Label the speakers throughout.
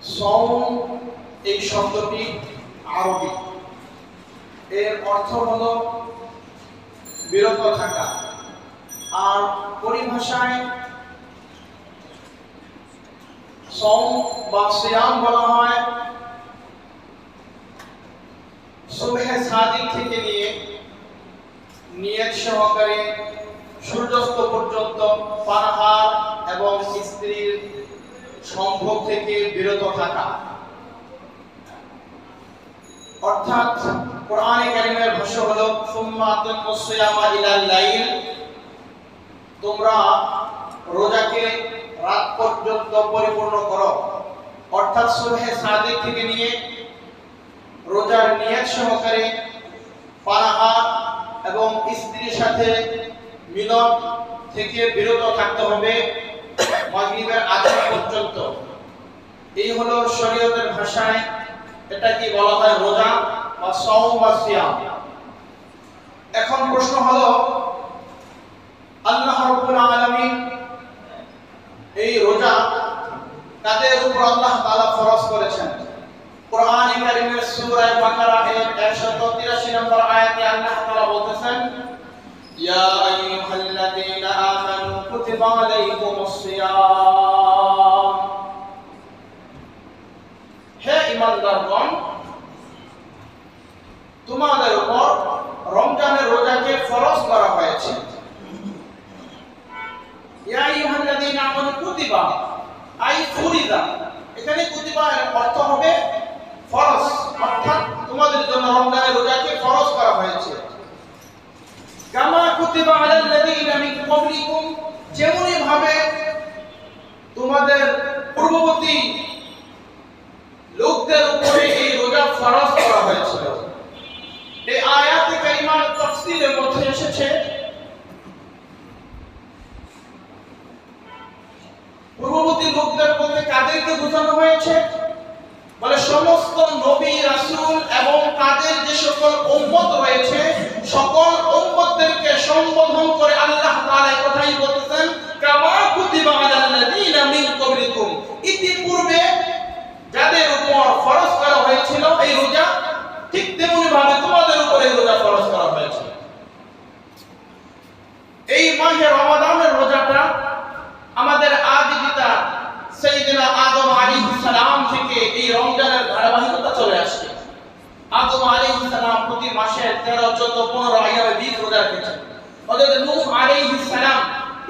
Speaker 1: সাওম এই শব্দটি আরবি, এর অর্থ হলো বিরত থাকা। আর পরিভাষায় সাওম বা সিয়াম বলা হয় সুবহে সাদিক থেকে নিয়ে নিয়ত সহকারে সূর্যাস্ত পর্যন্ত পানাহার এবং স্ত্রীর সম্ভোগ থেকে বিরত থাকা। অর্থাৎ কোরআনে কারীমের ভাষা হলো সুম্মা আতিমুস সিয়ামা ইলাল লাইল, তোমরা রোজাকে রাত পর্যন্ত পরিপূর্ণ করো। অর্থাৎ সুবহে সাদিক থেকে নিয়ে রোজার নিয়ত সহকারে পানাহার এবং স্ত্রীর সাথে মিলন থেকে বিরত থাকতে হবে মাগরিবের আজান পর্যন্ত। এই হলো শরীয়তের ভাষায় এটা কি বলা হয়, রোজা বা সাওম বা সিয়াম। এখন প্রশ্ন হলো, আল্লাহ রাব্বুল আলামিন এই রোজা কাদের উপর আল্লাহ তাআলা ফরজ করেছেন? কোরআনে কারীমের সূরা বাকারা এর 183 নম্বর আয়াতে আল্লাহ তাআলা বলতেছেন, ইয়া আইয়ুহাল্লাযীনা আমানু কুতিবা আলাইকুমুস সিয়াম, হে ঈমানদারগণ, তোমাদের উপর রমজানের রোজাকে ফরজ করা হয়েছে। ইয়া আইয়ুহাল্লাযীনা আমানু কুতিবা আই ফুরিদা, এখানে কুতিবা এর অর্থ হবে ফরজ, অর্থাৎ তোমাদের জন্য রমজানের রোজাকে ফরজ করা হয়েছে। কামা কুতিবা আলাল্লাযীনা মিন ক্বাবলিকুম, যেমনি ভাবে তোমাদের পূর্ববর্তী লোকদের উপরে এই রোজা ফরজ করা হয়েছিল। এই আয়াতে কারিমার তাফসীরের মধ্যে এসেছে পূর্ববর্তী লোকদের বলতে কাদেরকে বোঝানো হয়েছে? বলে সমস্ত নবী রাসূল এবং তাদের যে সকল উম্মত রয়েছে সকল উম্মতদেরকে সম্বোধন করে আল্লাহ তাআলা এই কথাই বলতেছেন, কামা কুতিবা আলাল্লাযীনা মিন ক্বাবলিকুম, ইতিপূর্বে যাদের উপর ফরজ করা হয়েছিল এই রোজা, ঠিক তেমনি ভাবে তোমাদের উপর এই রোজা ফরজ করা হয়েছে। এই মাহে রমাদানের রোজাটা আমাদের আদি পিতা সাইয়েদনা আদম আলাইহিস সালাম থেকে এই রমজানের ধারাবাহিকতা চলে আসছে। আদম আলাইহিস সালাম প্রতি মাসে 13, 14, 15 আইয়ামে 20 রোজা রেখেছেন। হযরত নূহ আলাইহিস সালাম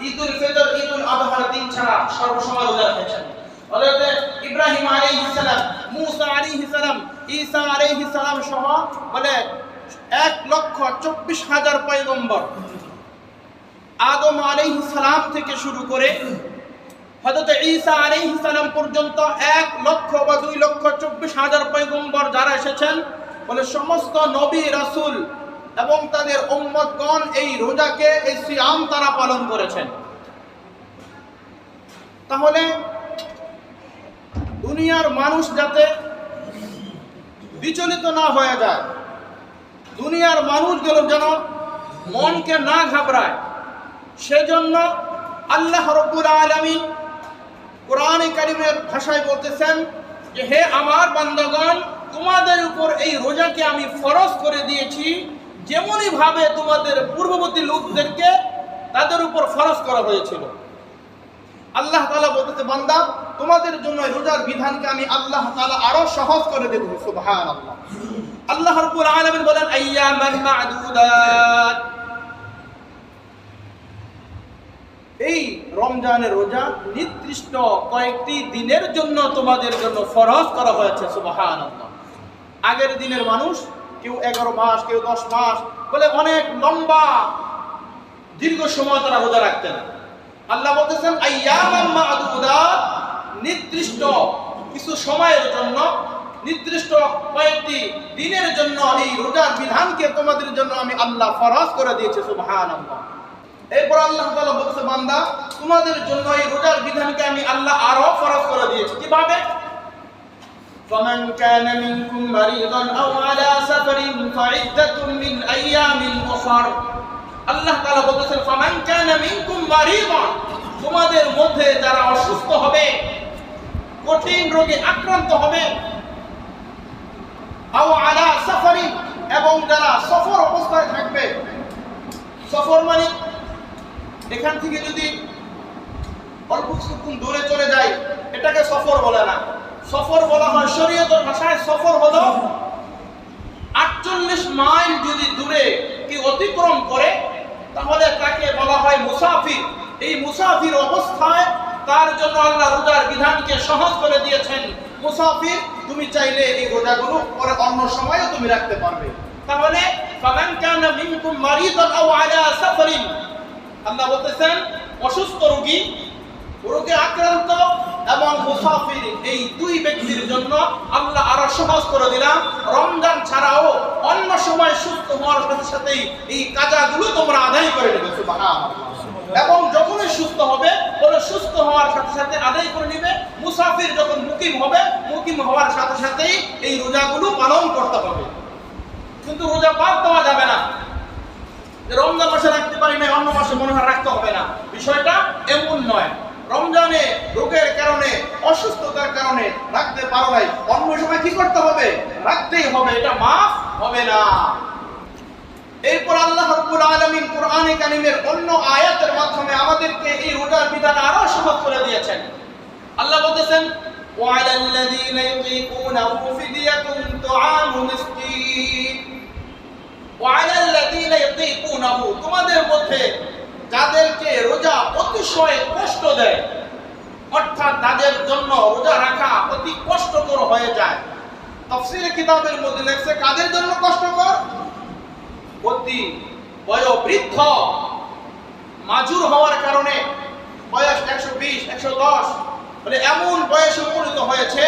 Speaker 1: ঈদুল ফিতর, ঈদুল আযহার দিন ছাড়া সর্বসময় রোজা রেখেছেন। হযরত ইব্রাহিম আলাইহিস সালাম, মূসা আলাইহিস সালাম, ঈসা আলাইহিস সালাম সহ বলে 1,24,000 পয়গম্বর আদম আলাইহিস সালাম থেকে শুরু করে হযরত ঈসা আলাইহিস সালাম পর্যন্ত 1,00,000 বা 2,24,000 পয়গম্বর যারা এসেছেন, বলে সমস্ত নবী রাসূল এবং তাদের উম্মতগণ এই রোজাকে, এই সিয়াম তারা পালন করেছেন। তাহলে দুনিয়ার মানুষ যাতে বিচলিত না হয়ে যায়, দুনিয়ার মানুষগুলো যেন মনকে না ঘাবড়ায়, সেজন্য আল্লাহ রাব্বুল আলামিন কোরআনে কারীমের ভাষায় বলতেছেন যে হে আমার বান্দাগণ, তোমাদের উপর এই রোজাকে আমি ফরজ করে দিয়েছি যেমনি ভাবে তোমাদের পূর্ববর্তী লোকদেরকে তাদের উপর ফরজ করা হয়েছিল। আল্লাহ তাআলা বলতেছে, বান্দা তোমাদের জন্য এই রোজার বিধানকে আমি আল্লাহ তাআলা আরো সহজ করে দেব। সুবহানাল্লাহ। আল্লাহ রাব্বুল আলামিন বলেন, আইয়ামান মা'দুদাত, এই রমজানের রোজা নির্দিষ্ট কয়েকটি দিনের জন্য তোমাদের জন্য ফরজ করা হয়েছে। সুবহানাল্লাহ। আগের দিনের মানুষ কেউ 11 মাস, কেউ 10 মাস বলে অনেক লম্বা দীর্ঘ সময় তারা রোজা রাখতেন। আল্লাহ বলতেছেন আইয়ামান মা'দুদাত, নির্দিষ্ট কিছু সময়ের জন্য, নির্দিষ্ট কয়েকটি দিনের জন্য এই রোজার বিধানকে তোমাদের জন্য আমি আল্লাহ ফরজ করে দিয়েছি। সুবহানাল্লাহ। এরপর আল্লাহ তাআলা বলছে, বান্দা তোমাদের জন্য এই রোজার বিধানকে আমি আল্লাহ আরো ফরজ করে দিয়েছি। কিভাবে? ফামান কানা মিনকুম মারিদান আও আলা সাফারিন ফাইদ্দাতুম মিন আইয়ামিন উখর, আল্লাহ তাআলা বলতেছেন ফামান কানা মিনকুম মারিদান, তোমাদের মধ্যে যারা অসুস্থ হবে কঠিন রোগে আক্রান্ত হবে, আও আলা সাফারি, এবং যারা সফর অবস্থায় থাকবে। সফর মানে এখান থেকে যদি অল্প কিছুক্ষণ দূরে চলে যায় এটাকে সফর বলে না। সফর বলা হয় শরীয়তের ভাষায়, সফর হলো 48 মাইল যদি দূরে কি অতিক্রম করে তাহলে তাকে বলা হয় মুসাফির। এই মুসাফির অবস্থায় তার জন্য আল্লাহ রোজার বিধানকে সহজ করে দিয়েছেন। মুসাফির তুমি চাইলে এই রোজাগুলো পরে অন্য সময়ও তুমি রাখতে পারবে। তাহলে ফামান কানা মিনকুম মারিদান আও আলা সাফারিন, আল্লাহ বলতেছেন অসুস্থ রোগী, রোগে আক্রান্ত এবং মুসাফির, এই দুই ব্যক্তির জন্য আল্লাহ আরো সহজ করে দিলাম। রমজান ছাড়াও অন্য সময় সুস্থ হওয়ার সাথে সাথেই এই কাজাগুলো তোমরা আদায় করে নেবে। সুবহানাল্লাহ। এবং যখনই সুস্থ হবে বলে সুস্থ হওয়ার সাথে সাথে আদায় করে নেবে। মুসাফির যখন মুকিম হবে, মুকিম হওয়ার সাথে সাথেই এই রোজাগুলো পালন করতে হবে। কিন্তু রোজা বাদ দেওয়া যাবে না, রমজান মাসে রাখতে পারি না অন্য মাসে মনে হয় রাখতে হবে না, বিষয়টা এমন নয়। রমজানে রোগের কারণে, অসুস্থতার কারণে রাখতে পারো নাই, অন্য সময় কি করতে হবে? রাখতেই হবে, এটা মাফ হবে না। এরপর আল্লাহ রাব্বুল আলামিন কোরআনে কারীমের অন্য আয়াতের মাধ্যমে আমাদেরকে এই রোজার বিধান আরো সহজ করে দিয়েছেন। আল্লাহ বলতেছেন ওয়ালাল্লাযীনা ইউতীকুনাহু ফিদিয়াতুন তুআমু মিসকিন। ওয়ালাল্লাযীনা ইউতীকুনাহু, তোমাদের মধ্যে যাদেরকে রোজা অতিশয় কষ্ট দেয়, অর্থাৎ তাদের জন্য রোজা রাখা অতি কষ্টকর হয়ে যায়। তাফসীরে কিতাবের মধ্যে লেখছে কাদের জন্য কষ্টকর? অতি বয়োবৃদ্ধ, মাজুর হওয়ার কারণে বয়স 120, 110 বলে এমন বয়সে উপনীত হয়েছে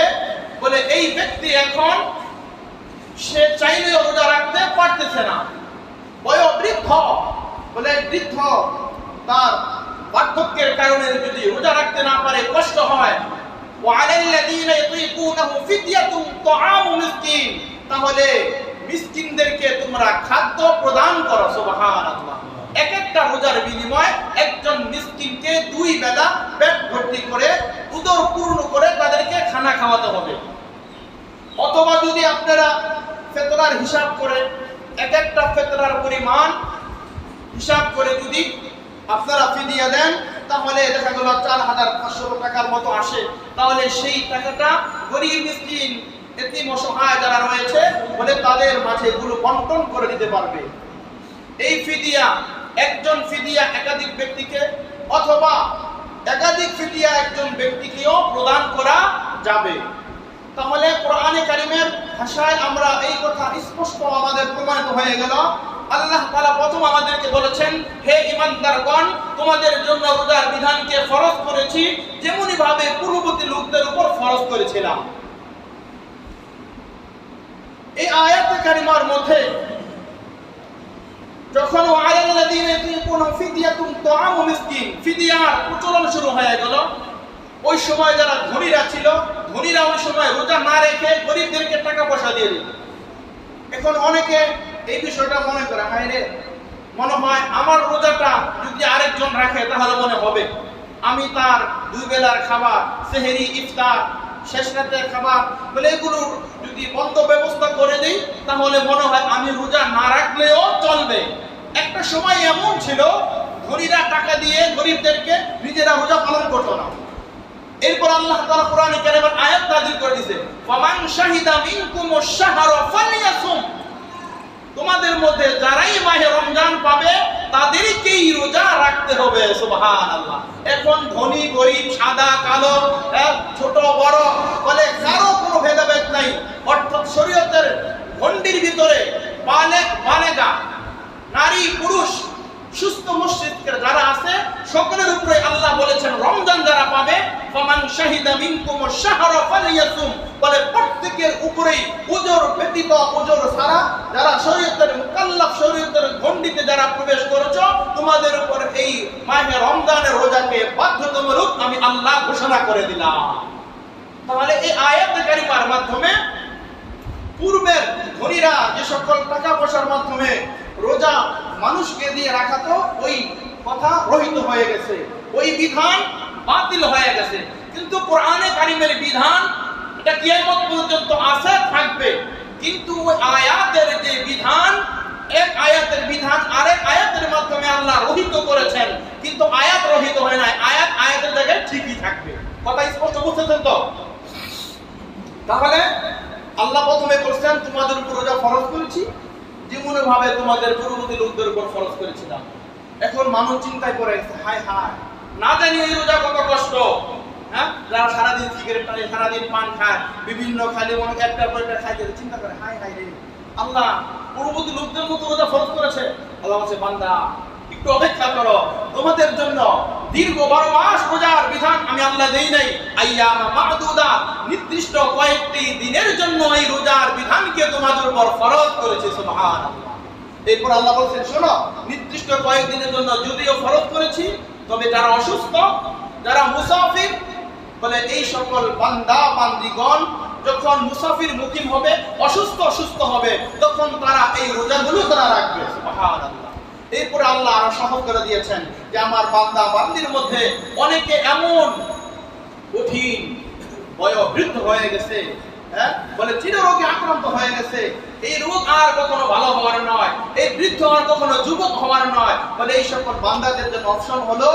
Speaker 1: বলে এই ব্যক্তি এখন সে চাইলেও রোজা রাখতে পারতেছে না। বয়োবৃদ্ধ বলে বৃদ্ধ, তার বার্ধক্যের কারণে যদি রোজা রাখতে না পারে কষ্ট হয়। ওয়ালাল্লাযীনা ইউতীকুনাহু ফিদিয়াতুন তুআমু মিসকিন, তাহলে মিসকিনদেরকে তোমরা খাদ্য প্রদান করো। সুবহানাল্লাহ। এক একটা রোজার বিনিময়ে একজন মিসকিনকে 2 বেলা পেট ভর্তি করে উদর পূর্ণ করে তাদেরকে খানা খাওয়াতে হবে। অথবা যদি আপনারা ফিতরার হিসাব করে এক একটা ফিতরার পরিমাণ হিসাব করে যদি আপনারা ফিদিয়া দেন তাহলে দেখা গেল 4500 টাকার মতো আসে। তাহলে সেই টাকাটা গরীব মিসকিন, এতিম অসহায় যারা রয়েছে বলে তাদের মাঝে এগুলো বন্টন করে দিতে পারবে। এই ফিদিয়া একজন ফিদিয়া একাধিক ব্যক্তিকে অথবা একাধিক ফিদিয়া একজন ব্যক্তিকেও প্রদান করা যাবে। তাহলে কোরআনে কারীমের ভাষায় আমরা এই কথা স্পষ্ট আমাদের প্রমাণিত হয়ে গেল। আল্লাহ তাআলা প্রথম আমাদেরকে বলেছেন, হে ঈমানদারগণ, তোমাদের জন্য রোজার বিধানকে ফরজ করেছি যেমনি ভাবে পূর্ববর্তী লোকদের উপর ফরজ করেছিলাম। এই আয়াতে কারিমার মধ্যে যখন ওয়ালাল্লাযীনা ইউতীকুনাহু ফিদিয়াতুন তুআমু মিসকিন, ফিদিয়ার প্রচলন শুরু হয়ে গেল, ওই সময় যারা ধনীরা ছিল, ধনীরা ওই সময় রোজা না রেখে গরিবদেরকে টাকা পয়সা দিয়ে দিত। এখন অনেকে এই বিষয়টা মনে করে, হায় রে, মনে হয় আমার রোজাটা যদি আরেকজন রাখে তাহলে মনে হবে আমি তার 2 বেলার খাবার, সেহরি, ইফতার, শেষ রাতের খাবার বলে এগুলো যদি বন্ধ ব্যবস্থা করে দিই তাহলে মনে হয় আমি রোজা না রাখলেও চলবে। একটা সময় এমন ছিল ধনীরা টাকা দিয়ে গরিবদেরকে নিজেরা রোজা পালন করতো না। এরপর আল্লাহ তাআলা কোরআনে কারীমের আয়াত নাযিল করে দিয়েছে, ফামান শাহিদা মিনকুমুশ শাহরা ফালইয়াসুম, তোমাদের মধ্যে যারাই মাহে রমজান পাবে তাদেরকেই রোজা রাখতে হবে। সুবহানাল্লাহ। এখন ধনী গরিব, সাদা কালো, ছোট বড় বলে কারো কোনো ভেদাভেদ নাই। অর্থাৎ শরীয়তের গণ্ডির ভিতরে বালেগ বালেগা, নারী পুরুষ, সুস্থ মস্তিষ্ক যারা আছে সকলের উপরে আল্লাহ বলেছেন রমজান যারা পাবে ফামান শাহিদা মিনকুমুশ শাহরা ফালইয়াসুম, বলে প্রত্যেকের উপরেই উজর ব্যতীত উজর ছাড়া যারা শরীয়তের মুকাল্লাফ, শরীয়তের গণ্ডিতে যারা প্রবেশ করেছো তোমাদের উপর এই মাহে রমজানের রোজাকে বাধ্যতামূলক আমি আল্লাহ ঘোষণা করে দিলাম। তাহলে এই আয়াত কারিমার মাধ্যমে পূর্বের ধনীরা যে সকল টাকা পয়সার মাধ্যমে রোজা মানুষকে দিয়ে রাখাতো ওই কথা রহিত হয়ে গেছে, ওই বিধান বাতিল হয়ে গেছে। কিন্তু কোরআনে কারিমের বিধান এটা কিয়ামত পর্যন্ত আছে থাকবে, কিন্তু ওই আয়াতের যে বিধান, এক আয়াতের বিধান আরেক আয়াতের মাধ্যমে আল্লাহ রহিত করেছেন, কিন্তু আয়াত রহিত হয় নাই, আয়াত আয়াতের জায়গায় ঠিকই থাকবে। কথা স্পষ্ট বুঝতেছেন তো? তাহলে আল্লাহ প্রথমে বলছেন তোমাদের উপর রোজা ফরজ করেছি যেমন ভাবে তোমাদের পূর্ববর্তী লোকদের উপর ফরজ করেছিলাম। এখন মানুষ চিন্তায় পড়ে গেছে, হায় হায়, না জানি এই রোজা কত কষ্ট। হ্যাঁ, যারা সারাদিন সিগারেট টানে, সারাদিন পান খায়, বিভিন্ন খালি মনে একটার পর একটা খাইতে চিন্তা করে, হায় হায় রে, আল্লাহ পূর্ববর্তী লোকদের মতো রোজা ফরজ করেছে। আল্লাহ বলছে, বান্দা একটু অপেক্ষা করো, তোমাদের জন্য দীর্ঘ 12 মাস রোজার বিধান আমি আল্লাহ দেই নাই। আইয়ামা মা'দুদা, নির্দিষ্ট কয়েকটি দিনের জন্য এই রোজার বিধানকে তোমাদের উপর ফরজ করেছে। সুবহানাল্লাহ। এরপর আল্লাহ বলছেন, শোনো, নির্দিষ্ট কয়েকদিনের জন্য যদিও ফরজ করেছি, তবে যারা অসুস্থ, যারা মুসাফির, বলে এই সকল বান্দা বান্দিগণ যখন মুসাফির মুকিম হবে, অসুস্থ হবে, তখন তারা এই রোজাগুলো তারা রাখবে। সুবহানাল্লাহ। এরপরে আল্লাহ আরো সহজ করে দিয়েছেন যে আমার বান্দা বান্দির মধ্যে অনেকে এমন কঠিন বয়োবৃদ্ধ হয়ে গেছে, হ্যাঁ, বলে চিররোগে আক্রান্ত হয়ে গেছে, এই রোগ আর কখনো ভালো হওয়ার নয়, এই বৃদ্ধ আর কখনো যুবক হওয়ার নয়, বলে এই সকল বান্দাদের জন্য অপশন হলো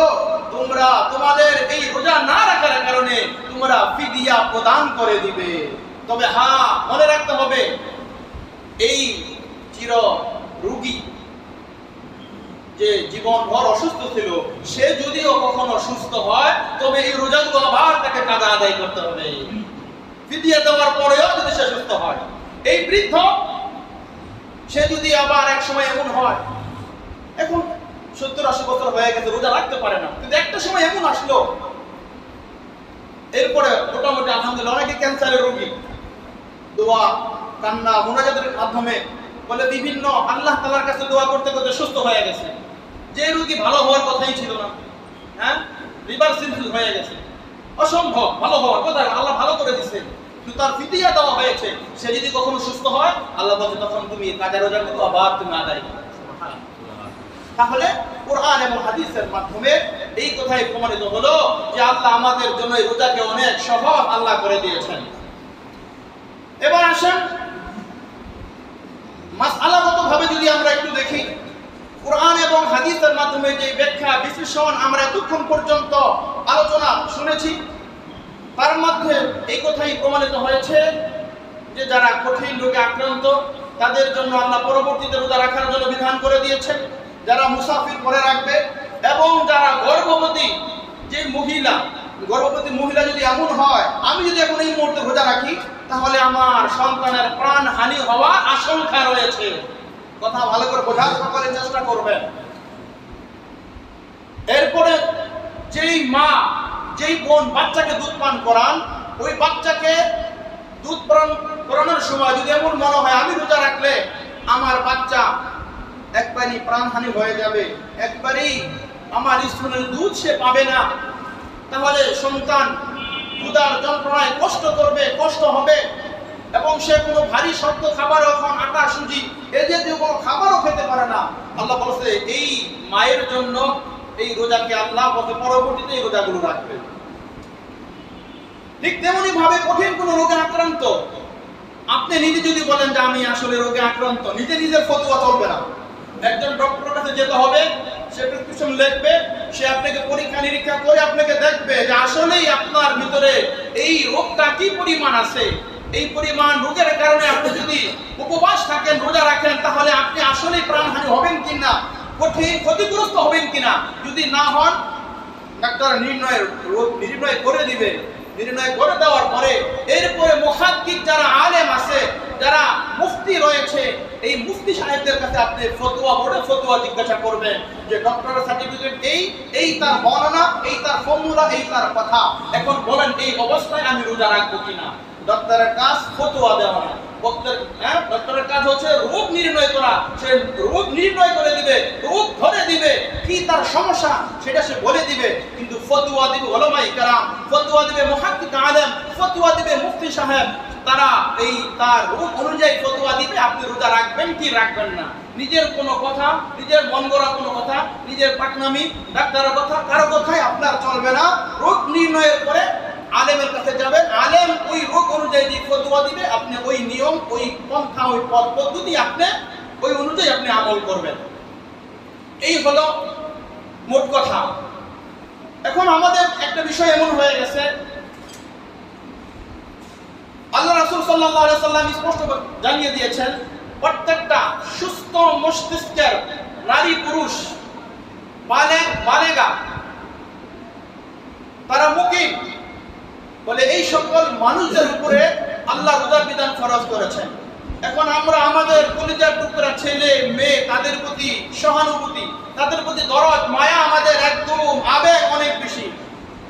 Speaker 1: তোমরা তোমাদের এই রোজা না রাখার কারণে তোমরা ফিদিয়া প্রদান করে দিবে। তবে হ্যাঁ, মনে রাখতে হবে, এই চির রোগী যে জীবনভর অসুস্থ ছিল, সে যদিও কখনো সুস্থ হয়, তবে এই রোজাগুলো আবার তাকে কাজা আদায় করতে হবে, ফিদিয়া দেওয়ার পরেও যদি সে সুস্থ হয়। এই বৃদ্ধ সে যদি আবার এক সময় এমন হয়, এখন 70-80 বছর হয়ে গেছে, রোজা রাখতে পারে না, কিন্তু একটা সময় এমন আসলো, এরপরে মোটামুটি আলহামদুলিল্লাহ অনেকে ক্যান্সারের রোগী দোয়া কান্না মুনাজাতের মাধ্যমে বলে বিভিন্ন আল্লাহ তাআলার কাছে দোয়া করতে করতে সুস্থ হয়ে গেছে। যে রোগী ভালো হওয়ার কথাই ছিল না, হ্যাঁ, রিভার্সিবল হয়ে গেছে, অসম্ভব ভালো হওয়ার কথা, আল্লাহ ভালো করে দিয়েছে, কিন্তু তার ফিদিয়া দেওয়া হয়েছে। সে যদি কখনো সুস্থ হয়, আল্লাহ বলে তখন তুমি কাজা রোজার মতো আবার তুমি আদায় করো। তাহলে কোরআন এবং হাদিসের মাধ্যমে এই কথাই প্রমাণিত হলো যে আল্লাহ আমাদের জন্য এই রোজাকে অনেক সহজ আল্লাহ করে দিয়েছেন। এবার আসেন মাসআলাগতভাবে যদি আমরা একটু দেখি, কোরআন এবং হাদিসের মাধ্যমে যে ব্যাখ্যা বিশ্লেষণ আমরা এতক্ষণ পর্যন্ত আলোচনা শুনেছি, তার মধ্যে এই কথাই প্রমাণিত হয়েছে যে যারা কঠিন রোগে আক্রান্ত তাদের জন্য আল্লাহ পরবর্তীতে রোজা রাখার জন্য বিধান করে দিয়েছেন, যারা মুসাফির পরে রাখবে, এবং যারা গর্ভবতী যে গর্ভবতী মহিলা যদি এমন হয় আমি যদি এখন এই মুহূর্তে রোজা রাখি তাহলে আমার সন্তানের প্রাণ হানি হওয়ার আশঙ্কা রয়েছে। কথা ভালো করে বোঝার সকলে চেষ্টা করবেন। এরপরে যেই মা যেই বোন বাচ্চাকে দুধ পান করান, ওই বাচ্চাকে দুধ পান করানোর সময় যদি এমন মনে হয় আমি রোজা রাখলে আমার বাচ্চা একবারই প্রাণহানি হয়ে যাবে, একবারই আমার স্তনের দুধ সে পাবে না, তাহলে সন্তান ক্ষুধার যন্ত্রণায় কষ্ট করবে, কষ্ট হবে, এবং সে কোনো ভারী শক্ত খাবার, এখন আটা সুজি এই জাতীয় কোনো খাবারও খেতে পারে না। আল্লাহ বলছে এই মায়ের জন্য এই রোজাকে আল্লাহ বলতে পরবর্তীতে এই রোজাগুলো রাখবে। ঠিক তেমনি ভাবে কঠিন কোনো রোগে আক্রান্ত আপনি নিজে যদি বলেন যে আমি আসলে রোগে আক্রান্ত, নিজের ফতোয়া চলবে না। একজন ডক্টরের কাছে যেতে হবে, সে প্রেসক্রিপশন লিখবে, সে আপনাকে পরীক্ষা নিরীক্ষা করে আপনাকে দেখবে যে আসলেই আপনার ভিতরে এই রোগটা কি পরিমাণ আছে। এই পরিমাণ রোগের কারণে আপনি যদি উপবাস থাকেন, রোজা রাখেন, তাহলে আপনি আসলেই প্রাণহানি হবেন কিনা, ক্ষতিগ্রস্ত হবেন কিনা। যদি না হন, ডাক্তার নির্ণয় করে দিবে। নির্ণয় করে দেওয়ার পরে এরপরে মুহাদ্দিস যারা আলেম আছে, যারা মুফতি রয়েছে, এই মুফতি সাহেবদের কাছে আপনি ফতোয়া জিজ্ঞাসা করবেন যে ডক্টরের সার্টিফিকেট এই তার বর্ণনা, এই তার ফর্মুলা, এই তার কথা, এখন বলেন এই অবস্থায় আমি রোজা রাখবো কিনা। ডক্টরের কাজ ফতোয়া দেওয়া না, ডক্টরের কাজ হচ্ছে রোগ নির্ণয় করা। সে রোগ নির্ণয় করে দিবে, রোগ ধরে দিবে, কি তার সমস্যা সেটা সে বলে দিবে, কিন্তু ফতোয়া দিবে উলামায়ে কেরাম, ফতোয়া দিবে মুহাদ্দিস আলেম, ফতোয়া দিবে মুফতি সাহেব। তারা এই তার রোগ অনুযায়ী ফতোয়া দিবে আপনি রোজা রাখবেন কি রাখবেন না। নিজের কোনো কথা, নিজের মন গড়া কোনো কথা, নিজের পাকনামি, ডাক্তারের কথা, কারো কথাই আপনার চলবে না। রোগ নির্ণয়ের পরে আলেমের কাছে যাবেন, আলেম ওই রোগ অনুযায়ী যে ফতোয়া দিবে, আপনি ওই নিয়ম, ওই পন্থা, ওই পদ্ধতি আপনি ওই অনুযায়ী আপনি আমল করবেন। এই হলো মোট কথা। এখন আমাদের একটা বিষয় এমন হয়ে গেছে, আল্লাহ রাসূল সাল্লাল্লাহু আলাইহি ওয়াসাল্লাম স্পষ্ট জানিয়ে দিয়েছেন, প্রত্যেকটা সুস্থ মস্তিষ্কের নারী পুরুষ বালেগা তারা মুকিম, বলে এই সকল মানুষদের উপরে আল্লাহ রোজার বিধান ফরজ করেছেন। এখন আমরা আমাদের কলিজার টুকরা ছেলে মেয়ে তাদের প্রতি সহানুভূতি, তাদের প্রতি দরদ মায়া আমাদের একদম আবেগ অনেক বেশি।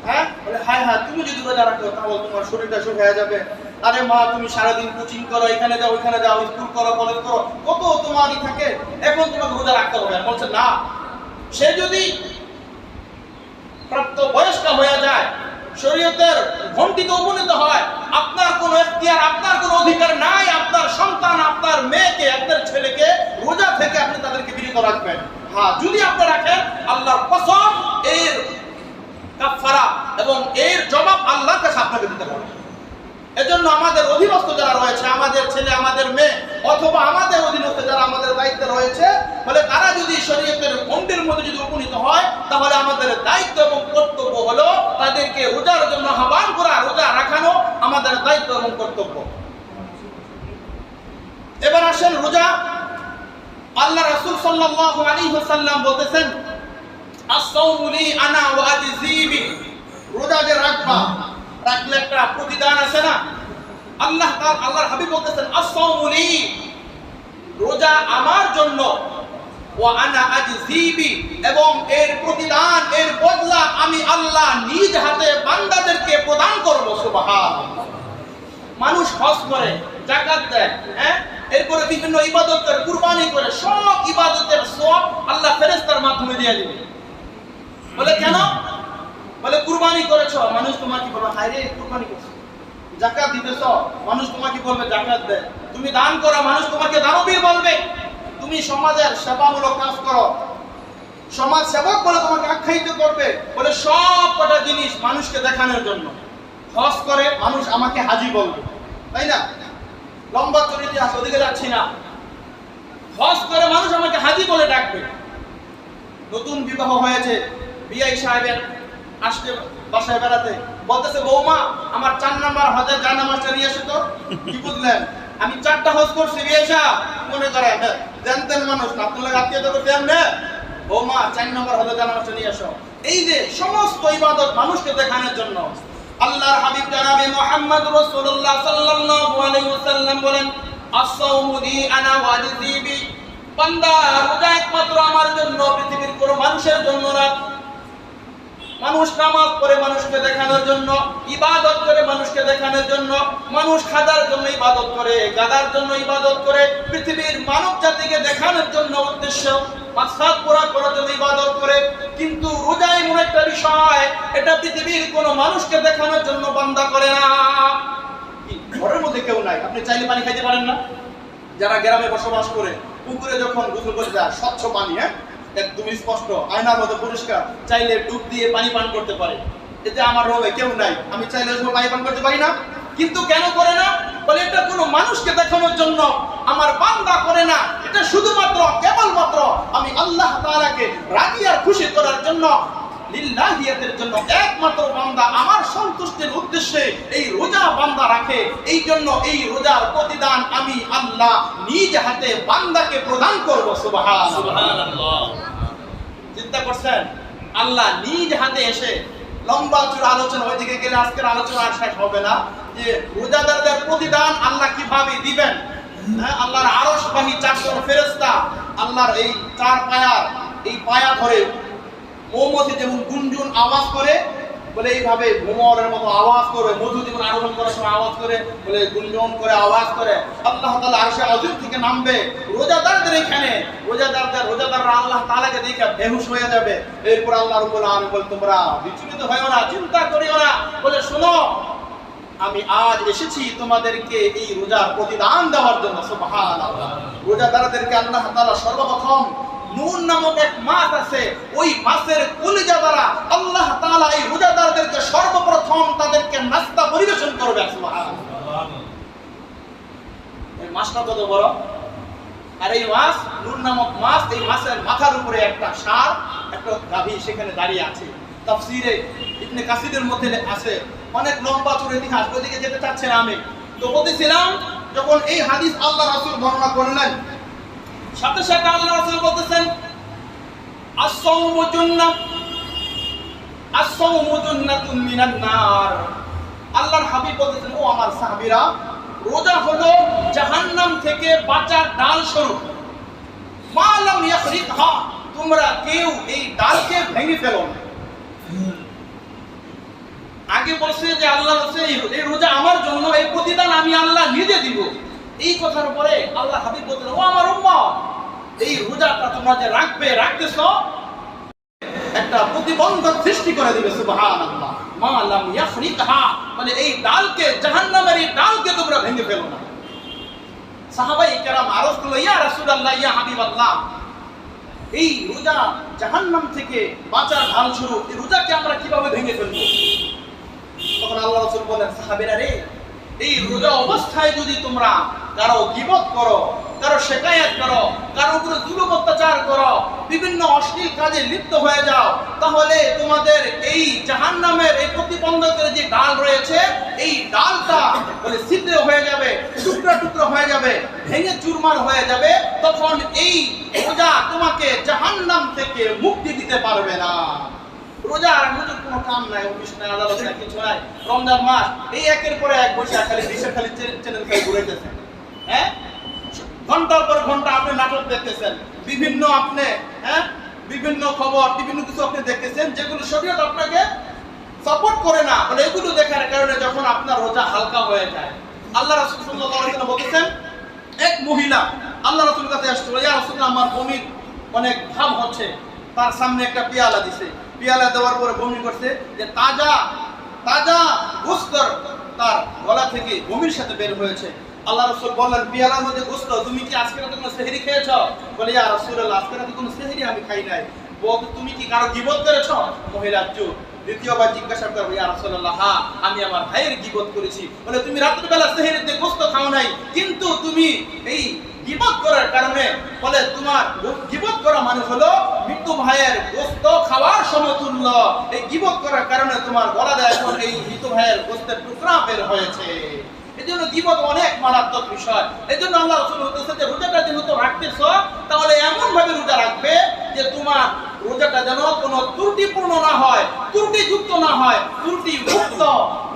Speaker 1: হ্যাঁ, বলে হায় হায় তুমি যদি রোজা রাখো তাহলে তোমার শরীরটা সুখ হয়ে যাবে। আরে মা তুমি সারাদিন কোচিং করো, এখানে যাও ওইখানে যাও, স্কুল করো কলেজ করো, কত তোমারই থাকে, এখন তোমাকে রোজা রাখতে হবে। বলছে না, সে যদি প্রাপ্ত বয়স্ক হয়ে যায়, শরীয়তের ঘণ্টিতে উপনীত হয়, আপনার কোনো এখতিয়ার, আপনার কোনো অধিকার নাই আপনার সন্তান, আপনার মেয়েকে, আপনার ছেলেকে রোজা থেকে আপনি তাদেরকে বিরত রাখবেন। হ্যাঁ, যদি আপনি রাখেন আল্লাহর কসম এর কাফারা এবং এর জবাব আল্লাহর কাছে আপনাকে দিতে হবে। এজন্য আমাদের অধীনস্থ যারা রয়েছে, আমাদের ছেলে আমাদের মেয়ে অথবা আমাদের অধীনস্থ যারা আমাদের দায়িত্বে রয়েছে, বলে তারা যদি শরীয়তের গণ্ডির মধ্যে যদি উপনীত হয়, তাহলে আমাদের দায়িত্ব এবং কর্তব্য হলো তাদেরকে রোজার জন্য আহ্বান করা, রোজা রাখানো আমাদের দায়িত্ব এবং কর্তব্য। এবার আসেন রোজা। আল্লাহ রাসূল সাল্লাল্লাহু আলাইহি ওয়াসাল্লাম বলতেছেন, আস-সাওমু লি আনা ওয়া আজজি বি, রোজা যে রাখবা, রাখলে একটা প্রতিদান আছে না। আল্লাহর হাবিব বলতেছেন, আস-সাওমু লি, রোজা আমার জন্য, ওয়া আনা আজজি বি, এবং এর প্রতিদান, এর বদলা আমি আল্লাহ নিজ হাতে বান্দাদেরকে প্রদান করব। সুবহানাল্লাহ। মানুষ হজ করে, যাকাত দেয়, হ্যাঁ, এরপরে বিভিন্ন ইবাদত করে, কুরবানি করে, সব ইবাদতের সওয়াব আল্লাহ ফেরেশতার মাধ্যমে দিয়ে দিবে। বলে কেন? বলে কুরবানি করেছো, মানুষ তোমাকে বলবে হায় রে কুরবানি করছো। যাকাত দিতেছ, মানুষ তোমাকে বলবে যাকাত দে। তুমি দান করো, মানুষ তোমাকে দানবীর বলবে। তুমি সমাজের সেবামূলক কাজ করো, সমাজ সেবক বলে তোমাকে আখ্যায়িত করবে। বলে সব কটা জিনিস মানুষকে দেখানোর জন্য। হজ করে মানুষ আমাকে হাজী বলবে, তাই না? লম্বা চরিত্রে আছে, ওদিকে যাচ্ছি না। হজ করে মানুষ আমাকে হাজী বলে ডাকবে। নতুন বিবাহ হয়েছে, বিআই সাহেবের আসছে বাসায় বেড়াতে, বলতেছে বৌমা আমার 4 নাম্বার হজের জানামাজটা নিয়ে এসে তো। কি বুঝলেন? আমি 4টা হজ করছি বিআই সাহেব, মনে করে জানতেন মানুষ না, আপনার আত্মীয়তা করতে এমনি। বৌমা 4 নাম্বার হজের জানামাজটা নিয়ে এসো। এই যে সমস্ত ইবাদত মানুষকে দেখানোর জন্য। আল্লাহর হাবিব জনাবে মুহাম্মদ রাসূলুল্লাহ সাল্লাল্লাহু আলাইহি ওয়াসাল্লাম বলেন, আস-সাওমু লি আনা ওয়া আজজি বি, বান্দা রোজা একমাত্র আমার জন্য, পৃথিবীর কোনো মানুষের জন্য না। মানুষ নামাজ পড়ে মানুষকে দেখানোর জন্য, ইবাদত করে মানুষকে দেখানোর জন্য, মানুষ খাদার জন্য ইবাদত করে, গাদার জন্য ইবাদত করে, পৃথিবীর মানব জাতিকে দেখানোর জন্য উদ্দেশ্য, মাকসাদ পুরা করার জন্য ইবাদত করে। কিন্তু রোজা এমন একটা বিষয়, এটা পৃথিবীর কোনো মানুষকে দেখানোর জন্য বান্দা করে না। ঘরের মধ্যে কেউ নাই, আপনি চাইলে পানি খাইতে পারেন না। যারা গ্রামে বসবাস করে, পুকুরে যখন গোসল করে যায়, স্বচ্ছ পানি, হ্যাঁ, একদম স্পষ্ট, আয়নার মতো পরিষ্কার, চাইলে ডুব দিয়ে পানি পান করতে পারে। এতে আমার রবে কেউ নাই, আমি চাইলে পানি পান করতে পারি না। কিন্তু কেন করে না? বলে এটা কোনো মানুষকে দেখানোর জন্য আমার বান্দা করে না, এটা শুধুমাত্র কেবলমাত্র আমি আল্লাহ তাআলাকে রাজি আর খুশি করার জন্য, লিল্লাহিয়াতের জন্য। একমাত্র বান্দা আমার সন্তুষ্টির উদ্দেশ্যে এই রোজা বান্দা রাখে, এই জন্য এই রোজার প্রতিদান আমি আল্লাহ নিজ হাতে বান্দাকে প্রদান করব। সুবহানাল্লাহ। চিন্তা করছেন? আল্লাহ নিজ হাতে এসে, লম্বা চূড়া আলোচনা, ওইদিকে গেলে আজকের আলোচনা আর শেষ হবে না, যে রোজাদারদের প্রতিদান আল্লাহ কিভাবে দিবেন। আল্লাহর আরশবাহী 4 জন ফেরেশতা আল্লাহর এই 4 পায়ার, এই পায়া ধরে মৌমাছি যেমন গুনগুন আওয়াজ করে, বলে এইভাবে ভ্রমরের মতো আওয়াজ করে, মধু যেমন আরোহণ করার সময় আওয়াজ করে, বলে গুনগুন করে আওয়াজ করে আল্লাহ তাআলা আরশে আজিম থেকে নামবে। রোজাদারদের এখানে রোজাদাররা আল্লাহ তাআলাকে দেখে বেহুশ হয়ে যাবে। এরপর আল্লাহ রাব্বুল আলামিন বলে, তোমরা বিচলিত হয়ো না, চিন্তা করিও না। বলে শোনো, আমি আজ এসেছি তোমাদেরকে এই রোজার প্রতিদান দেওয়ার জন্য। সুবহানাল্লাহ। রোজাদারদেরকে আল্লাহ তাআলা সর্বপ্রথম নুন নামক এক মাছ আছে, ওই মাছের কলিজা দ্বারা আল্লাহ তাআলা এই রোজাদারদেরকে সর্বপ্রথম তাদেরকে নাস্তা পরিবেশন করবে। সুবহানাল্লাহ। এই মাছটা কত বড়! আর এই মাছ নুন নামক মাছ, এই মাছের মাথার উপরে একটা ষাঁড়, একটা গাভী সেখানে দাঁড়িয়ে আছে। তাফসীরে ইবনে কাসিরের মধ্যে আছে, অনেক লম্বা চূড়া ইতিহাস, ওইদিকে যেতে চাচ্ছে না আমি। তো বলতেছিলাম, যখন এই হাদিস আল্লাহ রাসূল বর্ণনা করলেন, সাথে সাথে আল্লাহ রাসূল বলতেছেন আস-সাওমু জান্নাহ, আস-সাওমু জান্নাতুন মিনান নার। আল্লাহর হাবিব বলতেছেন, ও আমার সাহাবীরা, রোজা হলো জাহান্নাম থেকে বাঁচার ডাল স্বরূপ। মা লাম ইয়াখরিকহা, তোমরা কেউ এই ডালকে ভেঙে ফেলো না। আগে বলছে যে আল্লাহ বলছে এই রোজা আমার জন্য, এই প্রতিদান আমি আল্লাহ নিজে দিব। এই কথার উপরে আল্লাহ হাবিব বলতেন, ও আমার উম্মত, এই রোজাটা তোমরা যে রাখতেছো, একটা প্রতিবন্ধক সৃষ্টি করে দিবে। সুবহানাল্লাহ। মা লাম ইয়াখরিকহা, মানে এই ডালকে, জাহান্নামের এই ডালকে তোমরা ভেঙে ফেলো না। সাহাবায়ে কেরাম আরজ করলো, ইয়া রাসূলুল্লাহ, ইয়া হাবিবাল্লাহ, এই রোজা জাহান্নাম থেকে বাঁচার ঢাল স্বরূপ, এই রোজাকে আমরা কিভাবে ভেঙে ফেলবো? তখন আল্লাহ রাসূল বলেন, সাহাবীরা রে, এই রোজা অবস্থায় যদি তোমরা কারো গীবত করো, কারো শিকায়াত করো, কারো উপরে জুলুম অত্যাচার করো, বিভিন্ন অশ্লীল কাজে লিপ্ত হয়ে যাও, তাহলে তোমাদের এই জাহান্নামের এই প্রতিবন্ধকের যে ডাল রয়েছে, এই ডালটা বলে ছিদ্র হয়ে যাবে, টুকরা টুকরা হয়ে যাবে, ভেঙে চুরমার হয়ে যাবে। তখন এই রোজা তোমাকে জাহান্নাম থেকে মুক্তি দিতে পারবে না। রোজা আর হুজুর কোনো কাম নাই, অফিস নাই, আদালত নাই, কিছু নাই। রমজান মাস এই একের পরে এক বসে খালি দেশের খালি চ্যানেল খালি ঘুরাইতেছেন। হ্যাঁ, ঘন্টার পর ঘন্টা আপনি নাটক দেখতেছেন, বিভিন্ন আপনি বিভিন্ন খবর, বিভিন্ন কিছু আপনি দেখতেছেন, যেগুলো শরীয়ত আপনাকে সাপোর্ট করে না। মানে এগুলো দেখার কারণে যখন আপনার রোজা হালকা হয়ে যায়। আল্লাহ রাসূল সাল্লাল্লাহু আলাইহি ওয়াসাল্লাম বলেছেন, এক মহিলা আল্লাহ রাসূলের কাছে আসছে, ইয়া রাসূলুল্লাহ, আমার বমির অনেক ভাব হচ্ছে। তার সামনে একটা পেয়ালা দিছে, পেয়ালা দেওয়ার পরে বমি করছে, যে তাজা তাজা গোশত তার গলা থেকে বমির সাথে বের হয়েছে। আল্লাহ রাসূল বললেন, পেয়ালার মধ্যে গোশত, তুমি কি আজকে রাতে কোনো সেহরি খেয়েছো? বলে, ইয়া রাসূলুল্লাহ, আজকে রাতে কোনো সেহরি আমি খাই নাই। বল, তুমি কি কারো গীবত করেছো? মহিলা চুপ। দ্বিতীয়বার জিজ্ঞাসা করবে, ইয়া রাসূলুল্লাহ, হ্যাঁ, আমি আমার ভাইয়ের গীবত করেছি। বলে, তুমি রাতের বেলা সেহরিতে গোশত খাও নাই, কিন্তু তুমি এই গীবত করার কারণে, বলে তোমার গীবত করা মানে হলো মৃত্যু ভাইয়ের গোশত খাওয়ার সমতুল্য। এই গীবত করার কারণে তোমার গলায় এখন এই মৃত্যু ভাইয়ের গোশতের টুকরা বের হয়েছে। এজন্য গীবত অনেক মারাত্মক বিষয়। এজন্য আল্লাহ রাসূল বলতেছে যে রোজাটা যেহেতু রাখতেছো, তাহলে এমন ভাবে রোজা রাখবে যে তোমার রোজাটা যেন কোনো ত্রুটিপূর্ণ না হয়, ত্রুটিযুক্ত না হয়, ত্রুটি মুক্ত,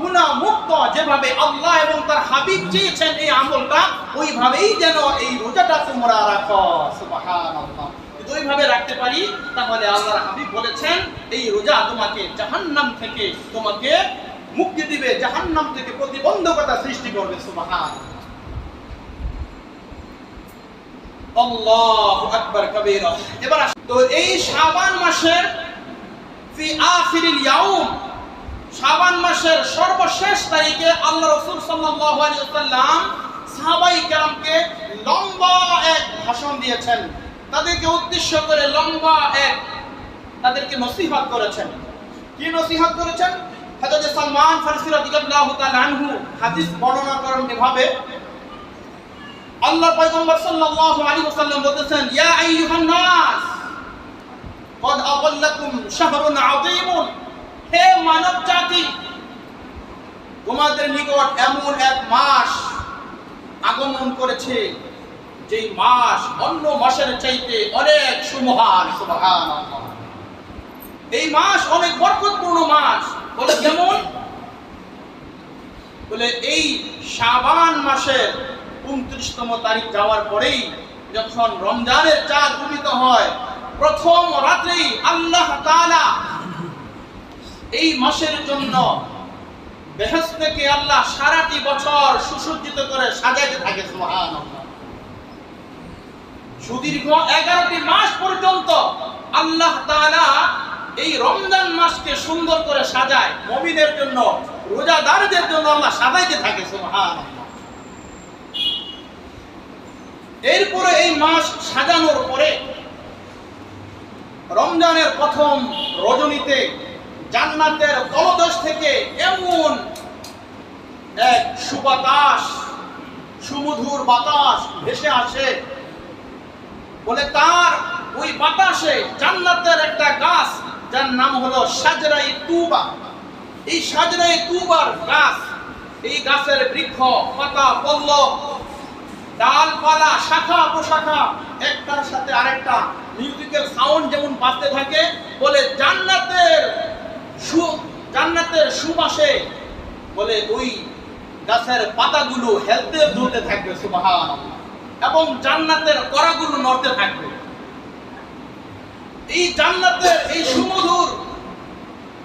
Speaker 1: গুনাহ মুক্ত, যেভাবে আল্লাহ এবং তার হাবিব চেয়েছেন এই আমলটা, ওইভাবেই যেন এই রোজাটা তোমরা রাখো। সুবহানাল্লাহ। যদি ওইভাবে রাখতে পারি, তাহলে আল্লাহর হাবিব বলেছেন এই রোজা তোমাকে জাহান্নাম থেকে তোমাকে মুক্তি দিবে, জাহান্নাম থেকে প্রতিবন্ধকতা সৃষ্টি করবে। সুবহানাল্লাহ। আল্লাহু আকবার কবীরা। এবার তো এই শাবান মাসের ফি আখিরিল ইয়াউম, শাবান মাসের সর্বশেষ তারিখে আল্লাহ রাসূল সাল্লাল্লাহু আলাইহি ওয়াসাল্লাম সাহাবায়ে কেরামকে লম্বা এক ভাষণ দিয়েছেন। তাদেরকে উদ্দেশ্য করে লম্বা এক তাদেরকে নসিহত করেছেন। কি নসিহত করেছেন? হযরত সালমান ফারসি রাদিয়াল্লাহু তাআলা আনহু হাদিস বর্ণনা করেন এভাবে, আল্লাহ পয়গম্বর সাল্লাল্লাহু আলাইহি ওয়াসাল্লাম বলেছেন, ইয়া আইয়ুহান নাস কদ আযাল্লাকুম শাহরুন আযীমুন, হে মানব জাতি, তোমাদের নিকট এমন এক মাস আগমন করেছে, যেই মাস অন্য মাসের চাইতে অনেক সুমহান। সুবহানাল্লাহ। এই মাস অনেক বরকতপূর্ণ মাস। বলে কেমন? বলে এই শাবান মাসের 29তম তারিখ যাওয়ার পরেই যখন রমজানের চাঁদ উদিত হয়, প্রথম রাত্রেই আল্লাহ তাআলা এই মাসের জন্য বেহেশত থেকে আল্লাহ সারাটি বছর সুসজ্জিত করে সাজাইতে থাকে। সুবহানাল্লাহ। সুদীর্ঘ 11টি মাস পর্যন্ত আল্লাহ তাআলা এই রমজান মাসকে সুন্দর করে সাজায়, মুমিনের জন্য, রোজাদারদের জন্য আল্লাহ সাজাইতে থাকে। সুবহানাল্লাহ। এরপরে এই মাস সাজানোর পরে রমজানের প্রথম রজনীতে জান্নাতের তলদেশ থেকে এমন এক সুবাতাস, সুমধুর বাতাস ভেসে আসে, বলে তার ওই বাতাসে জান্নাতের একটা গাছ যার নাম হলো সাজরাই তুবা। এই সাজরাই তুবার গাছ, এই গাছের বৃক্ষ, পাতা, পল্লব, ডালপালা, শাখা প্রশাখা একটার সাথে আরেকটা মিউজিক্যাল সাউন্ড যেমন বাজতে থাকে, বলে জান্নাতের সুবাসে বলে ওই গাছের পাতাগুলো হেলতে দুলতে থাকবে সুবহানাল্লাহ, এবং জান্নাতের কড়াগুলো নড়তে থাকবে। এই জান্নাতের এই সুমধুর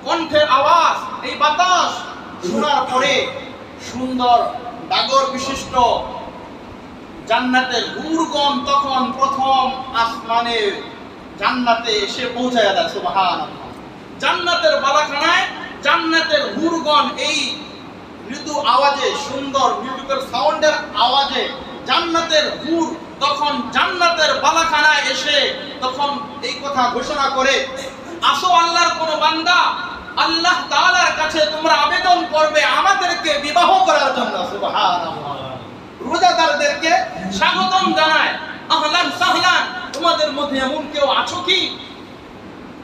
Speaker 1: কণ্ঠের আওয়াজ, এই বাতাস শোনার পরে সুন্দর ডাগর বিশিষ্ট জান্নাতের হুরগণ তখন প্রথম আসমানে জান্নাতে এসে পৌঁছায় দেয় সুবহানাল্লাহ। জান্নাতের বালাখানায় জান্নাতের হুরগণ এই মৃদু আওয়াজে, সুন্দর মিউজিক্যাল সাউন্ডের আওয়াজে জান্নাতের হুর তখন জান্নাতের বালাখানায় এসে তখন এই কথা ঘোষণা করে, আসো আল্লাহর কোন বান্দা, আল্লাহ তাআলার কাছে তোমরা আবেদন করবে আমাদেরকে বিবাহ করার জন্য। সুবহানাল্লাহ। রোজাদারদেরকে স্বাগতম জানায়, আহলান সাহলান, তোমাদের মধ্যে এমন কেউ আছো কি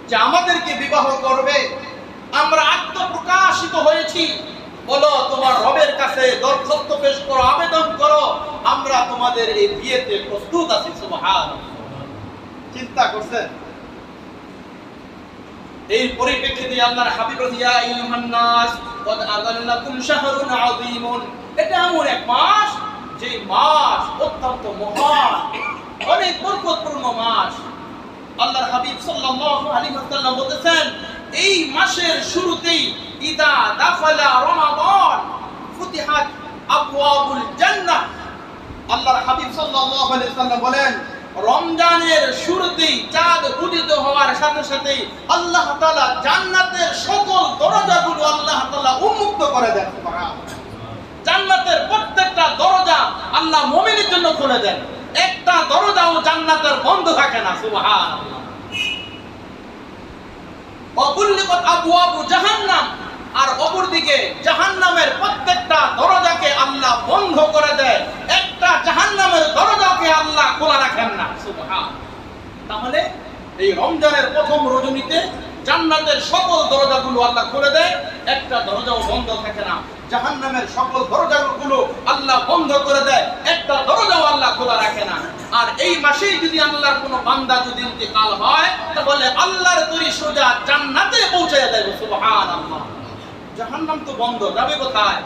Speaker 1: যে আমাদেরকে বিবাহ করবে? আমরা আত্মপ্রকাশিত হয়েছি, বলো তোমার রবের কাছে দরখাস্ত পেশ করো, আবেদন করো, আমরা তোমাদের এই বিয়েতে প্রস্তুত আছি। সুবহানাল্লাহ। চিন্তা করছেন? এই পরিপ্রেক্ষিতে আল্লাহর হাবিব ইয়া আইয়ুহান নাস কদ আযাল্লাকুম শাহরুন আযীমুন, এটা এমন এক মাস যে মাস অত্যন্ত মহান, অনেক বরকতপূর্ণ মাস। আল্লাহর হাবিব সাল্লাল্লাহু আলাইহি ওয়াসাল্লাম বলেছেন, এই মাসের শুরুতেই ইদা দাখালা রমাদান ফুতিহাত আবওয়াবুল জান্নাহ। আল্লাহর হাবিব সাল্লাল্লাহু আলাইহি ওয়াসাল্লাম বলেন, রমজানের শুরুতেই চাঁদ উদিত হওয়ার সাথে সাথেই আল্লাহ তাআলা জান্নাতের সকল দরজাগুলো আল্লাহ তাআলা উন্মুক্ত করে দেন। সুবহানাল্লাহ। জান্নাতের প্রত্যেকটা দরজা আল্লাহ মুমিনের জন্য খুলে দেন, একটা দরজাও জান্নাতের বন্ধ থাকে না। সুবহানাল্লাহ। ওয়াবুল্লিকাত আবওয়াবু জাহান্নাম, আর অপরদিকে জাহান্নামের প্রত্যেকটা দরজাকে আল্লাহ বন্ধ করে দেয়, একটা জাহান্নামের দরজাকে আল্লাহ খোলা রাখেন না। সুবহানাল্লাহ। তাহলে এই রমজানের প্রথম রজনীতে জান্নাতের সকল দরজাগুলো আল্লাহ খুলে দেয়, একটা দরজাও বন্ধ থাকে না। জাহান্নামের সকল দরজাগুলো আল্লাহ বন্ধ করে দেয়, একটা দরজাও আল্লাহ খোলা রাখে না। আর এই মাসেই যদি আল্লাহর কোনো বান্দা যদি ইন্তেকাল হয়, তাহলে আল্লাহর তৈরি সোজা জান্নাতে পৌঁছে দেবে। সুবহানাল্লাহ। জাহান্নাম তো বন্ধ, যাবে কোথায়?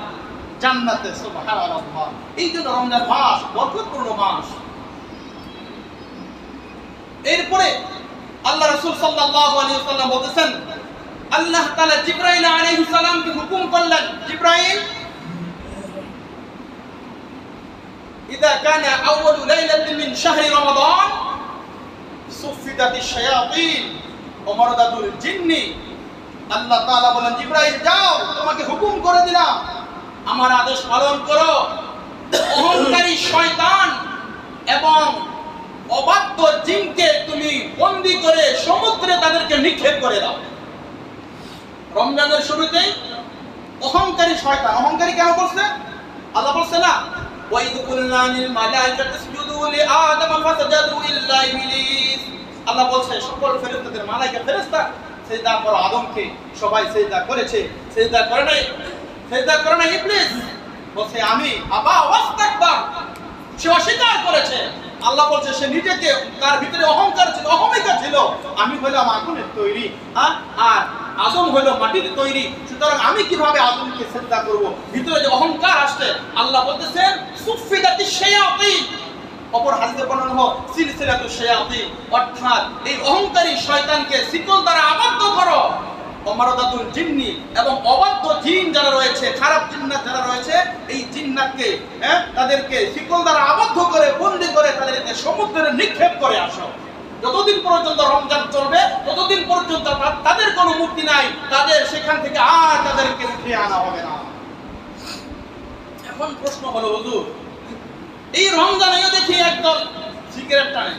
Speaker 1: জান্নাতে। সুবহানাল্লাহ। এই জন্য রমজান মাস বরকতপূর্ণ মাস। এরপরে আল্লাহ রাসূল সাল্লাল্লাহু আলাইহি ওয়াসাল্লাম বলেছেন, আল্লাহ তাআলা জিবরাইল আলাইহিস সালামকে হুকুম করলেন, জিবরাইল, ইদা কানা আউয়ালু লাইলাতিন মিন শাহরি রমাদান সুফিদাতিশ শায়াতিন ওয়া মারাদাতুল জিন্নি। আল্লাহ তাআলা বলেন, জিবরাইল যাও, তোমাকে হুকুম করে দিলাম, আমার আদেশ পালন করো, অহংকারী শয়তান এবং অবাধ্য জিনকে তুমি বন্দী করে সমুদ্রে তাদেরকে নিক্ষেপ করে দাও। রমজানের শুরুতেই অহংকারী শয়তান, অহংকারী কেন করছে? আল্লাহ বলছে না, ওয়াইদ কুলনা লিল মালাইকাতি ইসজুদু লিআদম ফাসাজাদু ইল্লা ইবলিস। আল্লাহ বলছে সকল ফেরেশতাদের, মালাইকা ফেরেশতা সিজদা করো আদমকে, সবাই সিজদা করেছে, সিজদা করে নাই ইবলিস বলছে আমি, আবা ওয়াস্তাকবার, সে অস্বীকার করেছে। আল্লাহ বলছে সে নিজেকে, তার ভিতরে অহংকার ছিল, অহমিকা ছিল, আমি হইলাম আগুনের তৈরি, আর আদম হইল মাটির তৈরি, সুতরাং আমি কিভাবে আদমকে সিজদা করব? ভিতরে যে অহংকার আসছে, আল্লাহ বলতেছেন সুফিদাতিশ শায়াতিন। অপর হাদিসে বর্ণনা হয় সিলসিলাতুশ শায়াতিন, অর্থাৎ এই অহংকারী শয়তানকে শিকল দ্বারা আবদ্ধ করো। ওমারাদাতুল জিন্নি, এবং অবাধ্য জিন যারা রয়েছে, খারাপ জিন্নাত যারা রয়েছে, এই জিন্নাতকে তাদেরকে শিকল দ্বারা আবদ্ধ করে, বন্দী করে তাদেরকে সমুদ্রে নিক্ষেপ করে আসো। যতদিন পর্যন্ত রমজান চলবে ততদিন পর্যন্ত তাদের কোনো মুক্তি নাই, তাদের সেখান থেকে আর তাদেরকে উঠিয়ে আনা হবে না। এখন প্রশ্ন হলো, হুজুর, এই রমজানেও দেখি একদল সিগারেট টানে,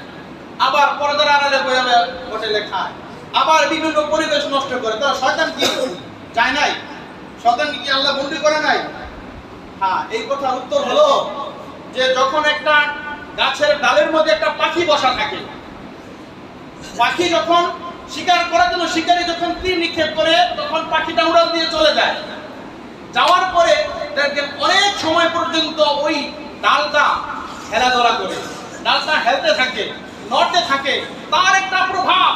Speaker 1: আবার পর্দার আড়ালে বসে হোটেলে খায়, আবার বিভিন্ন পরিবেশ নষ্ট করে। তারা শয়তান কি চায় নাই? শয়তান কি আল্লাহ বন্দী করে নাই? হ্যাঁ, এই কথার উত্তর হলো যে যখন একটা গাছের ডালের মধ্যে একটা পাখি বসা থাকে, পাখি যখন শিকার করার জন্য শিকারী যখন তীর নিক্ষেপ করে, তখন পাখিটা উড়াল দিয়ে চলে যায়। যাওয়ার পরে দেখেন অনেক সময় পর্যন্ত ওই ডালটা হেলাধুলা করে, ডালটা হেলতে থাকে, নড়তে থাকে, তার একটা প্রভাব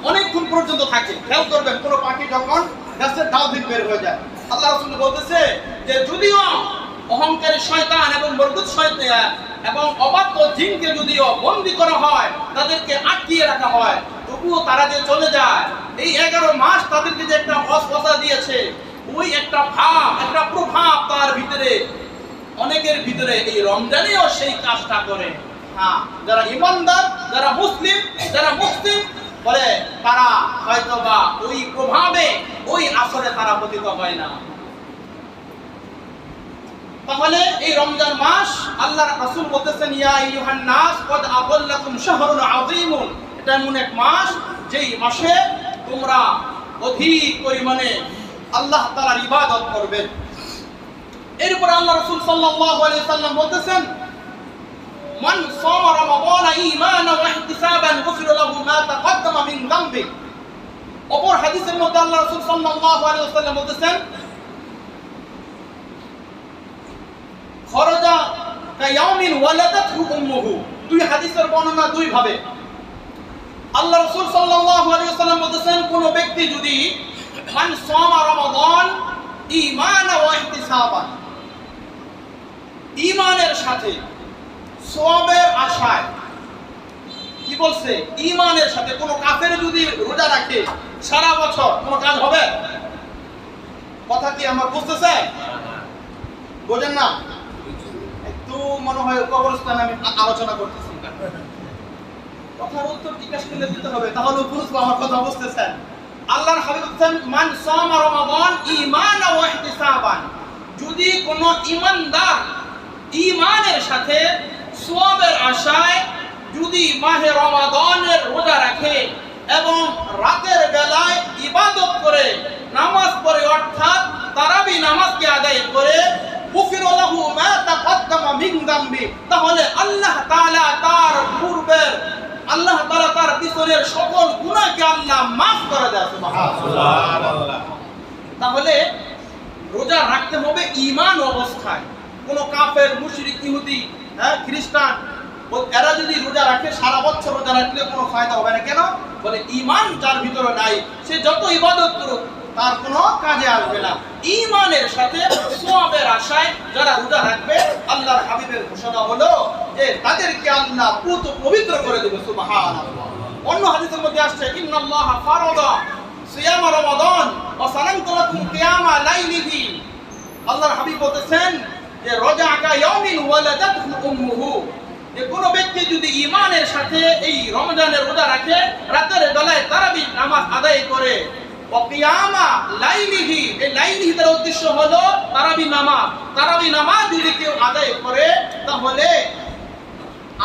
Speaker 1: অনেকক্ষণ পর্যন্ত থাকে। খেয়াল করবেন, কোনো পাখি যখন গাছের ডাল থেকে বের হয়ে যায়, আল্লাহ রাসূল বলতেছে যে যদিও অহংকারী শয়তান এবং মরদুদ শয়তান এবং অবাধ্য জিনকে যদিও বন্দী করা হয়, তাদেরকে আটকিয়ে রাখা হয়, তবুও তারা যে চলে যায়। এই 11 মাস তাদেরকে যে একটা অস্বস্তা দিয়েছে, ওই একটা ভাব, একটা প্রভাব তার ভিতরে, অনেকের ভিতরে এই রমজানেও সেই কাজটা করে। হ্যাঁ, যারা ইমানদার, যারা মুসলিম বলে, তারা হয়তোবা ওই প্রভাবে, ওই আসরে তারা পতিত হয় না। তাহলে এই রমজান মাস আল্লাহর রাসূল বলতেছেন, ইয়া আইয়ুহান নাস কদ আযাল্লাকুম শাহরুন আযীমুন, এটা এমন এক মাস যেই মাসে তোমরা অধিক পরিমাণে আল্লাহ তাআলার ইবাদত করবে। এরপর আল্লাহ রাসূল সাল্লাল্লাহু আলাইহি সাল্লাম বলতেছেন, মান সামা রমাদান ঈমানান ওয়া ইহতিসাবান গুফিরা লাহু মা তাকদ্দামা মিন যামবি। অপর হাদিসের মধ্যে আল্লাহ রাসূল সাল্লাল্লাহু আলাইহি ওয়াসাল্লাম বলতেছেন, খরজা কায়াউমিন ওয়ালাদাতহু উম্মুহু। দুই হাদিসের বর্ণনা দুই ভাবে। আল্লাহ রাসূল সাল্লাল্লাহু আলাইহি ওয়াসাল্লাম বলতেছেন, কোন ব্যক্তি যদি মান সামা রমাদান ঈমানান ওয়া ইহতিসাবান, ঈমানের সাথে সওয়াবের আশায়, কি বলছে? ঈমানের সাথে। কোন কাফের যদি রোজা রাখে সারা বছর, কোন কাজ হবে? কথা কি আমার বুঝতেছে? বোঝেন না? একটু মনে হয় কবরস্থানে আমি আলোচনা করতেছি। কথার উত্তর জিজ্ঞাসা করলে দিতে হবে, তাহলে বুঝবো আমার কথা বুঝতেছেন। আল্লাহর হাবিব বলেন, মান সামা রমাদান ঈমানান ওয়া ইহতিসাবান, যদি কোন ঈমানদার ঈমানের সাথে সওয়াবের আশায় যদি মাহে রমাদানের রোজা রাখে এবং রাতের বেলায় ইবাদত করে, নামাজ পড়ে, অর্থাৎ তারাবি নামাজকে আদায় করে, গুফিরা লাহু মা তাকদ্দামা মিন যামবি, তাহলে আল্লাহ তাআলা তার পূর্বের, আল্লাহ তাআলা তার পিছনের সকল গুনাহকে আল্লাহ maaf করে দেয়। সুবহানাল্লাহ। তাহলে রোজা রাখতে হবে ঈমান অবস্থায়। কোন কাফের, মুশরিক, ইহুদি, খ্রিস্টান, এরা যদি রোজা রাখে, সারা বছর রোজা রাখলে কোনো ফায়দা হবে না। কেন? বলে ঈমান যার ভিতরে নাই, সে যত ইবাদত করুক তার কোনো কাজে আসবে না। ঈমানের সাথে সওয়াবের আশায় যারা রোজা রাখবে, আল্লাহর হাবিবের ঘোষণা হলো যে তাদেরকে আল্লাহ পবিত্র করে দেবে। সুবহানাল্লাহ। অন্য হাদিসের মধ্যে আসছে, ইন্নাল্লাহা ফারাদা সিয়াম রমাদান ওয়া সানানতু লাকুম কিয়ামা লাইলিহি। আল্লাহর হাবিব বলতেছেন যে রোজা কা ইয়াউমিন ওয়ালাদাতহু উম্মুহু, যে কোন ব্যক্তি যদি ঈমানের সাথে এই রমজানের রোজা রাখে, রাতের বেলায় তারাবি নামাজ আদায় করে, ওয়া কিয়ামা লাইলিহি, এই লাইলিহি এর উদ্দেশ্য হলো তারাবি নামাজ। তারাবি নামাজ যদি কেউ আদায় করে, তাহলে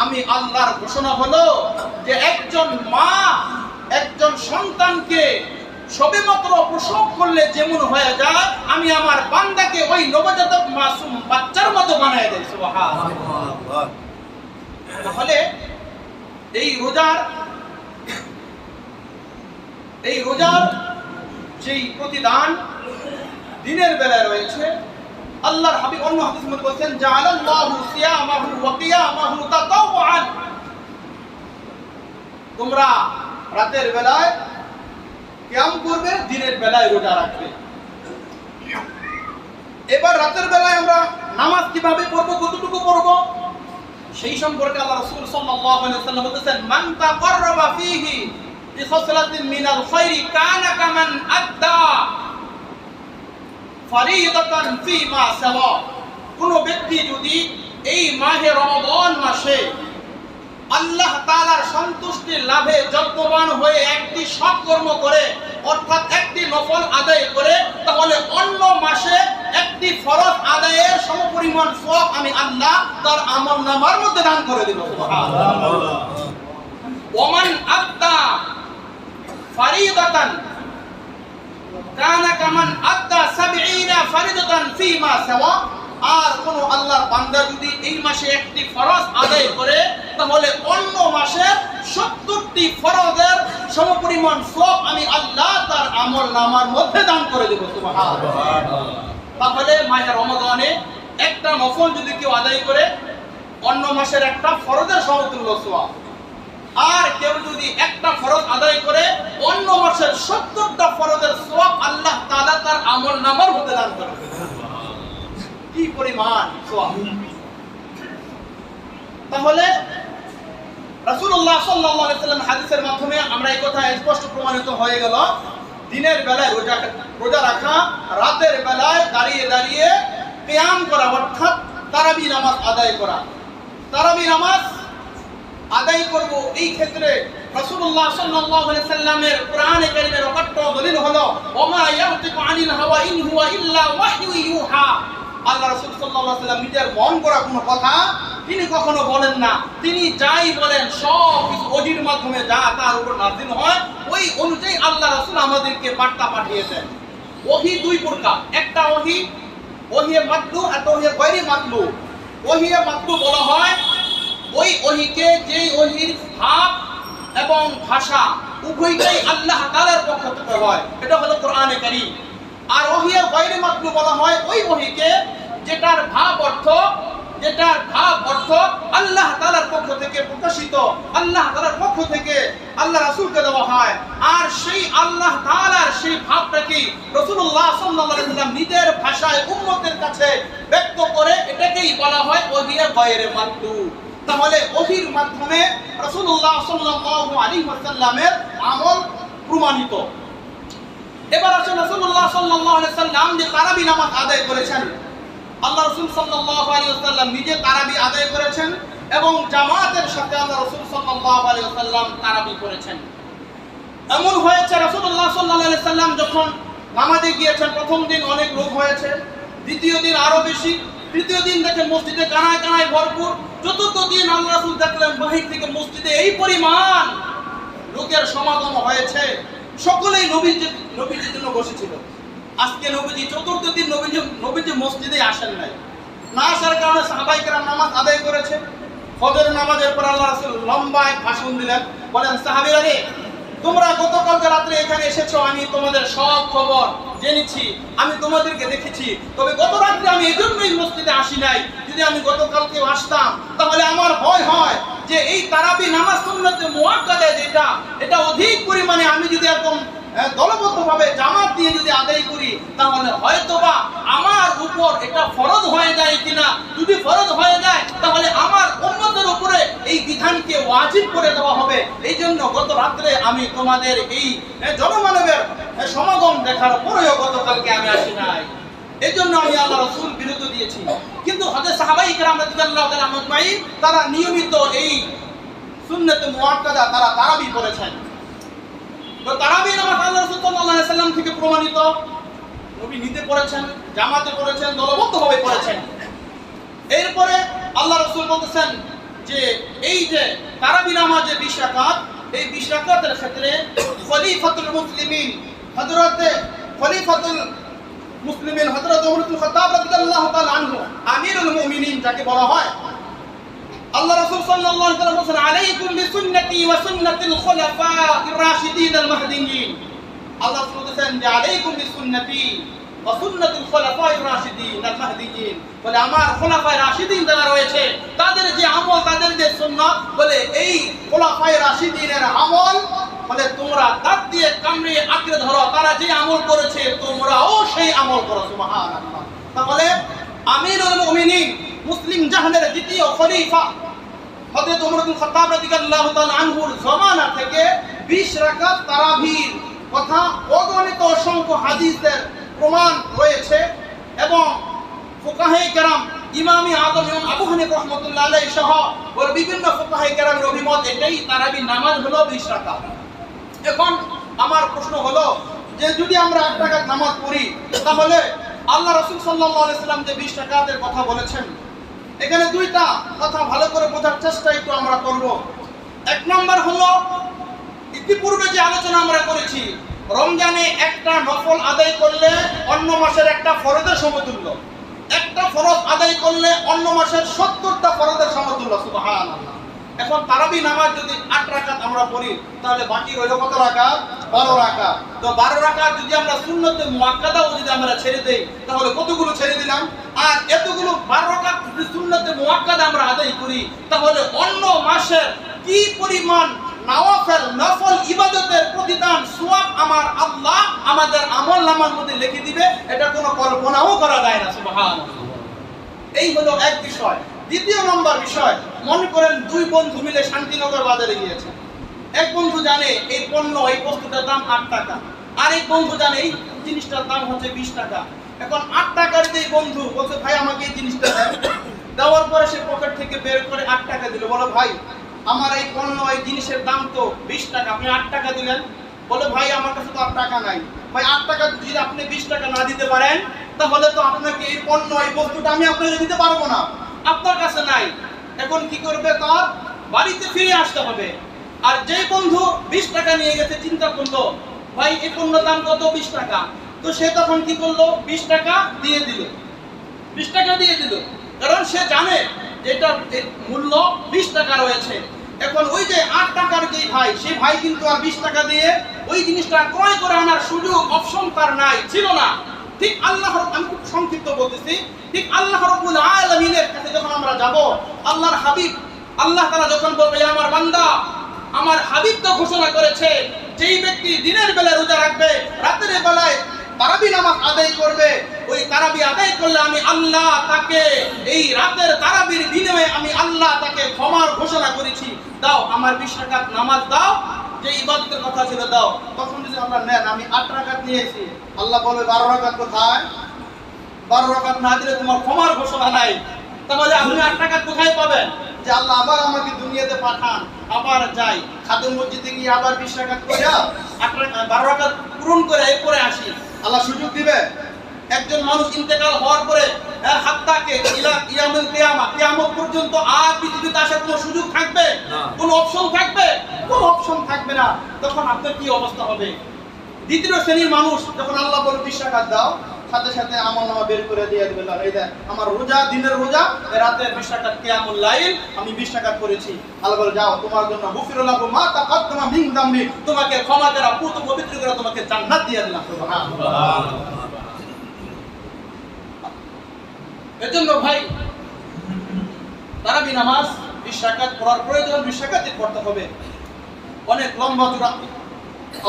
Speaker 1: আমি আল্লাহর ঘোষণা হলো যে একজন মা একজন সন্তানকে সবেমাত্র প্রসব করলে যেমন হয়ে যায়, আমি আমার বান্দাকে ওই নবজাতক মাসুম বাচ্চার মতো বানায় দেই। সুবহানাল্লাহ। তাহলে এই রোজার যেই প্রতিদান দিনের বেলায় রয়েছে, আল্লাহর হাবিব অন্য হাদিসে মধ্যে বলেছেন, জাআলাল্লাহু সিয়ামাহু ওয়া কিয়ামাহু তাতাওয়ান, তোমরা রাতের বেলায় কিয়াম করবে, দিনের বেলায় রোজা রাখবে। এবার রাতের বেলায় আমরা নামাজ কিভাবে পড়ব, কতটুকু পড়ব, সেই সম্পর্কে আল্লাহ রাসূল সাল্লাল্লাহু আলাইহি ওয়াসাল্লাম বলেছেন, মান তাকাররাবা ফীহি বিখাসলাতিন মিনাল খায়রি কানা কামান আদ্দা ফরিদাতান ফীমা সাওয়া। কোন ব্যক্তি যদি এই মাহে রমাদান মাসে আল্লাহ তাআলার সন্তুষ্টি লাভে যত্নবান হয়ে একটি সৎকর্ম করে, অর্থাৎ একটি নফল আদায় করে, তাহলে অন্য মাসে একটি ফরজ আদায়ের সমপরিমাণ সওয়াব আমি আল্লাহ তার আমলনামার মধ্যে দান করে দেব। সুবহানাল্লাহ। ওমান আদ্দা ফারিদাতান কানা কামান আদ্দা 70 ফারিদাতান ফিমা সাওয়া। আর কোন আল্লাহর বান্দা যদি এই মাসে একটি ফরজ আদায় করে তাহলে অন্য মাসের 70টি ফরজের সমপরিমাণ সওয়াব আমি আল্লাহ তার আমলনামার মধ্যে দান করে দেব। সুবহানাল্লাহ। তাহলে মাহে রমাদানে একটা নফল যদি কেউ আদায় করে অন্য মাসের একটা ফরজের সমতুল্য সওয়াব, আর কেউ যদি একটা ফরজ আদায় করে অন্য মাসের 70টা ফরজের সওয়াব আল্লাহ তাআলা তার আমলনামার মধ্যে দান করে দেবেন। কি পরিমাণ সওয়াব! তাহলে রাসূলুল্লাহ সাল্লাল্লাহু আলাইহি ওয়াসাল্লাম হাদিসের মাধ্যমে আমরা এই কথা স্পষ্ট প্রমাণিত হয়ে গেল, দিনের বেলায় রোজা রাখা, রাতের বেলায় দাঁড়িয়ে দাঁড়িয়ে কিয়াম করা অর্থাৎ তারাবি নামাজ আদায় করা। তারাবি নামাজ আদায় করব এই ক্ষেত্রে রাসূলুল্লাহ সাল্লাল্লাহু আলাইহি ওয়াসাল্লামের কোরআনে কারীমের অকাট্য দলিল হলো ওমা ইয়াতিকু আনিল হাওয়া ইন হুয়া ইল্লা ওয়াহয়ু ইউহা। আল্লাহ রাসূল সাল্লাল্লাহু আলাইহি ওয়াসাল্লাম নিজের মন করা কোনো কথা তিনি কখনো বলেন না, তিনি যাই বলেন সব কিছু ওহীর মাধ্যমে যা তার উপর নাযিল হয় ওই অনুযায়ী আল্লাহ রাসূল আমাদেরকে বার্তা পাঠিয়েছেন। ওহী দুই প্রকার, একটা ওহী মাতলু আর ওহী গায়রি মাতলু। ওহী মাতলু বলা হয় ওই ওহীকে যে ওহীর ভাব এবং ভাষা উভয়টাই আল্লাহ তাআলার পক্ষ থেকে হয়, এটা হলো কোরআনে কারীম। আর ওহী গায়রি মাতলু বলা হয় ওই ওহীকে যেটার ভাব অর্থ আল্লাহ তাআলার পক্ষ থেকে প্রকাশিত, আল্লাহ তাআলার পক্ষ থেকে আল্লাহ রাসূলকে দেওয়া হয়, আর সেই আল্লাহ তাআলার সেই ভাবটাকে রাসূলুল্লাহ সাল্লাল্লাহু আলাইহি ওয়াসাল্লাম নিজের ভাষায় উম্মতের কাছে ব্যক্ত করে, এটাকেই বলা হয় ওহী গায়রি মাতলু। তাহলে ওহীর মাধ্যমে রাসূলুল্লাহ সাল্লাল্লাহু আলাইহি ওয়াসাল্লামের আমল প্রমাণিত। এবার আসলে রাসূলুল্লাহ সাল্লাল্লাহু আলাইহি ওয়াসাল্লাম যে তারাবি নামাজ আদায় করেছেন, আল্লাহ রাসূল সাল্লাল্লাহু আলাইহি ওয়াসাল্লাম নিজে তারাবি আদায় করেছেন এবং জামাতের সাথে আল্লাহ রাসূল সাল্লাল্লাহু আলাইহি ওয়াসাল্লাম তারাবি করেছেন। এমন হয়েছে রাসূলুল্লাহ সাল্লাল্লাহু আলাইহি ওয়াসাল্লাম যখন নামাজে গিয়েছেন, প্রথম দিন অনেক লোক হয়েছে, দ্বিতীয় দিন আরো বেশি, তৃতীয় দিন দেখেন মসজিদে কানায় কানায় ভরপুর, চতুর্থ দিন আল্লাহ রাসূল দেখলেন বাহির থেকে মসজিদে এই পরিমাণ লোকের সমাগম হয়েছে, সকলেই নবীজির জন্য বসেছিল। আজকে নবীজি চতুর্থ দিন নবীজি মসজিদে আসেন নাই, না আসার কারণে সাহাবায়ে কেরাম নামাজ আদায় করেছে। ফজর নামাজের পর আল্লাহ রাসূল লম্বা এক ভাষণ দিলেন, বলেন সাহাবীরা রে, তোমরা গতকালকে রাতে এখানে এসেছো, আমি তোমাদের সব খবর জেনেছি, আমি তোমাদেরকে দেখেছি, তবে গত রাতে আমি এজন্যই মসজিদে আসি নাই, যদি আমি গতকালকেও আসতাম তাহলে আমার ভয় হয় যে এই তারাবি নামাজ সুন্নতে মুআক্কাদা এটা অধিক পরিমাণে আমি যদি এরকম দলবদ্ধভাবে জামাত দিয়ে যদি আদায় করি তাহলে হয়তোবা আমার উপর এটা ফরজ হয়ে যায় কিনা, যদি ফরজ হয়ে যায় তাহলে আমার উম্মতের উপরে এই বিধানকে ওয়াজিব করে দেওয়া হবে। এই জন্য গত রাত্রে আমি তোমাদের এই জনমানবের সমাগম দেখার পরেও গতকালকে আমি আসি নাই, এই জন্য আমি আল্লাহ রাসূল বিরত দিয়েছি। কিন্তু হযরত সাহাবায়ে কেরাম রাদিয়াল্লাহু তাআলা আজমাইন তারা নিয়মিত এই সুন্নাতে মুআক্কাদা তারা তারাবি করেছেন। তো তারাবি নামাজ আল্লাহ রাসূল সাল্লাল্লাহু আলাইহি ওয়াসাল্লাম থেকে প্রমাণিত, নবী নিজে পড়েছেন, জামাতে পড়েছেন, দলবদ্ধভাবে পড়েছেন। এরপরে আল্লাহ রাসূল বলতেছেন যে এই যে তারাবি নামাজে 20 রাকাত, এই 20 রাকাতের ক্ষেত্রে খলিফাতুল মুসলিমিন হযরত ওমর ইবনে খাত্তাব রাদিয়াল্লাহু তাআলা আনহু, আমিরুল মুমিনিন যাকে বলা হয়, আল্লাহ রাসূল সাল্লাল্লাহু আলাইহি ওয়াসাল্লাম বলেন আলাইকুম বিসুন্নতি ওয়া সুন্নাতিল খুলাফা'ir রাশিদিন আল মাহদিয়্যিন। আল্লাহ রাসূল বলেন যে আলাইকুম বিসুন্নতি ওয়া সুন্নাতিল খুলাফা'ir রাশিদিন আল মাহদিয়্যিন, বলে আমার খুলাফায়ে রাশিদিন যারা রয়েছে তাদের যে আমল, তাদের যে সুন্নাত, বলে এই খুলাফায়ে রাশিদিনের আমল বলে তোমরা দাঁত দিয়ে কামড়ে আঁকড়ে ধরো, তারা যে আমল করেছে তোমরাও সেই আমল করো। সুবহানাল্লাহ। তাহলে আমিরুল মুমিনিন মুসলিম জাহানের দ্বিতীয় খলিফা হযরত ওমর ইবনে খাত্তাব রাদিয়াল্লাহু তাআলা আনহুর জামানা থেকে 20 রাকাত তারাবির কথা অগণিত অসংখ্য হাদিসের প্রমাণ রয়েছে এবং ফুকাহায়ে কেরাম ইমামে আযম ইমাম আবু হানিফা রাহমাতুল্লাহ আলাইহি সহ ওর বিভিন্ন ফুকাহায়ে কেরামের অভিমত এটাই তারাবি নামাজ হলো 20 রাকাত। এখন আমার প্রশ্ন হলো যে যদি আমরা 8 রাকাত নামাজ পড়ি তাহলে আল্লাহ রাসূল সাল্লাল্লাহু আলাইহি ওয়াসাল্লাম যে 20 রাকাতের কথা বলেছেন, এখানে দুইটা কথা ভালো করে বোঝার চেষ্টা একটু আমরা করব। এক নাম্বার হলো ইতিপূর্বে যে আলোচনা আমরা করেছি, রমজানে একটা নফল আদায় করলে অন্য মাসের একটা ফরজের সমতুল্য, একটা ফরজ আদায় করলে অন্য মাসের 70টা ফরজের সমতুল্য। সুবহানাল্লাহ। এখন তারাবি নামাজ যদি 8 রাকাত আমরা পড়ি, তাহলে বাকি রইল কত রাকাত? 12 রাকাত। তো 12 রাকাত যদি আমরা সুন্নতে মুআক্কাদাও যদি আমরা ছেড়ে দেই, তাহলে কতগুলো ছেড়ে দিলাম? আর এতগুলো 12 রাকাত যদি সুন্নতে মুআক্কাদা আমরা আদায় করি, তাহলে অন্য মাসের কি পরিমাণ নওয়াফল নফল ইবাদতের প্রতিদান সওয়াব আমার আল্লাহ আমাদের আমলনামার মধ্যে লিখে দিবে, এটা কোনো কল্পনাও করা যায় না। সুবহানাল্লাহ। এই হলো এক বিষয়। দ্বিতীয় নম্বর বিষয়, মনে করেন দুই বন্ধু মিলে শান্তিনগর বাজারে গিয়েছে। এক বন্ধু জানে এই পণ্য, এই বস্তুটার দাম 8 টাকা, আর এক বন্ধু জানে এই জিনিসটার দাম হচ্ছে 20 টাকা। এখন 8 টাকার যে বন্ধু বলছে, ভাই আমাকে এই জিনিসটা দেন। দেওয়ার পরে সে পকেট থেকে বের করে 8 টাকা দিল। বলে, ভাই আমার এই পণ্য, এই জিনিসের দাম তো 20 টাকা, আপনি 8 টাকা দিলেন। বলে, ভাই আমার কাছে তো 8 টাকা নাই। ভাই 8 টাকা যদি আপনি 20 টাকা না দিতে পারেন, তাহলে তো আপনাকে এই পণ্য, এই বস্তুটা আমি আপনাকে দিতে পারবো না, আপনার কাছে নাই। এখন কি করবে? তার বাড়িতে ফিরে আসতে হবে। আর যেই বন্ধু 20 টাকা নিয়ে গেছে, চিন্তা করলো ভাই এই পণ্যের দাম কত? 20 টাকা। তো সে তখন কি করলো? 20 টাকা দিয়ে দিল। 20 টাকা দিয়ে দিল, কারণ সে জানে যে এটার মূল্য 20 টাকা রয়েছে। এখন ওই যে 8 টাকার যে ভাই, সেই ভাই কিন্তু আর 20 টাকা দিয়ে ওই জিনিসটা ক্রয় করে আনার সুযোগ, অপশন তার নাই, ছিল না। ঠিক আল্লাহ, আমি খুব সংক্ষিপ্ত বলতেছি, ঠিক আল্লাহ রাব্বুল আলামিনের কাছে যখন আমরা যাব, আল্লাহর হাবিব আল্লাহ তাআলা যখন বলবে, আমার বান্দা, আমার হাবিব তো ঘোষণা করেছে যেই ব্যক্তি দিনের বেলায় রোজা রাখবে, রাতের বেলায় তারাবি নামাজ আদায় করবে, ওই তারাবি আদায় করলে আমি আল্লাহ তাকে এই রাতের তারাবির বিনিময়ে আমি আল্লাহ তাকে ক্ষমার ঘোষণা করেছি, দাও আমার 20 রাকাত নামাজ দাও, যে ইবাদতের কথা ছিল দাও। তখন যদি আমরা নেন, আমি 8 রাকাত নিয়েছি, আল্লাহ বলে 12 রাকাত কোথায়? 12 রাকাত না দিলে তোমার ক্ষমার ঘোষণা নাই। তাহলে আপনি 8 রাকাত কোথায় পাবেন? যে আল্লাহ আবার আমাকে দুনিয়াতে পাঠান, আবার যাই খাতুন মসজিদে গিয়ে আবার 20 রাকাত কইরা 12 রাকাত পূরণ করে এরপরে আসি, আল্লাহ সুযোগ দিবে? একজন মানুষ ইন্তেকাল হওয়ার পরে হাত্তাকে ইলা ইয়ামুল কিয়ামত, কিয়ামত পর্যন্ত আর পৃথিবীতে আসার কোনো সুযোগ থাকবে? কোনো অপশন থাকবে? কোনো অপশন থাকবে না। তখন আপনার কি অবস্থা হবে? দ্বিতীয় শ্রেণীর মানুষ, যখন আল্লাহ বলে 20 রাকাত দাও, সাথে সাথে আমলনামা বের করে দিয়ে দিবে, এই দেখ আমার রোজা, দিনের রোজা, রাতের 20 রাকাত কিয়ামুল লাইল আমি 20 রাকাত করেছি। আল্লাহ বলে, যাও তোমার জন্য গুফিরুল্লাহু মা তাকাদ্দামা মিন যামবি, তোমাকে ক্ষমা করা, পুত পবিত্র করে তোমাকে জান্নাত দিয়ে দিলাম। সুবহানাল্লাহ। এজন্য ভাই তারাবি নামাজ 20 রাকাত পড়ার প্রয়োজন, 20 রাকাতই পড়তে হবে। অনেক লম্বা চূড়া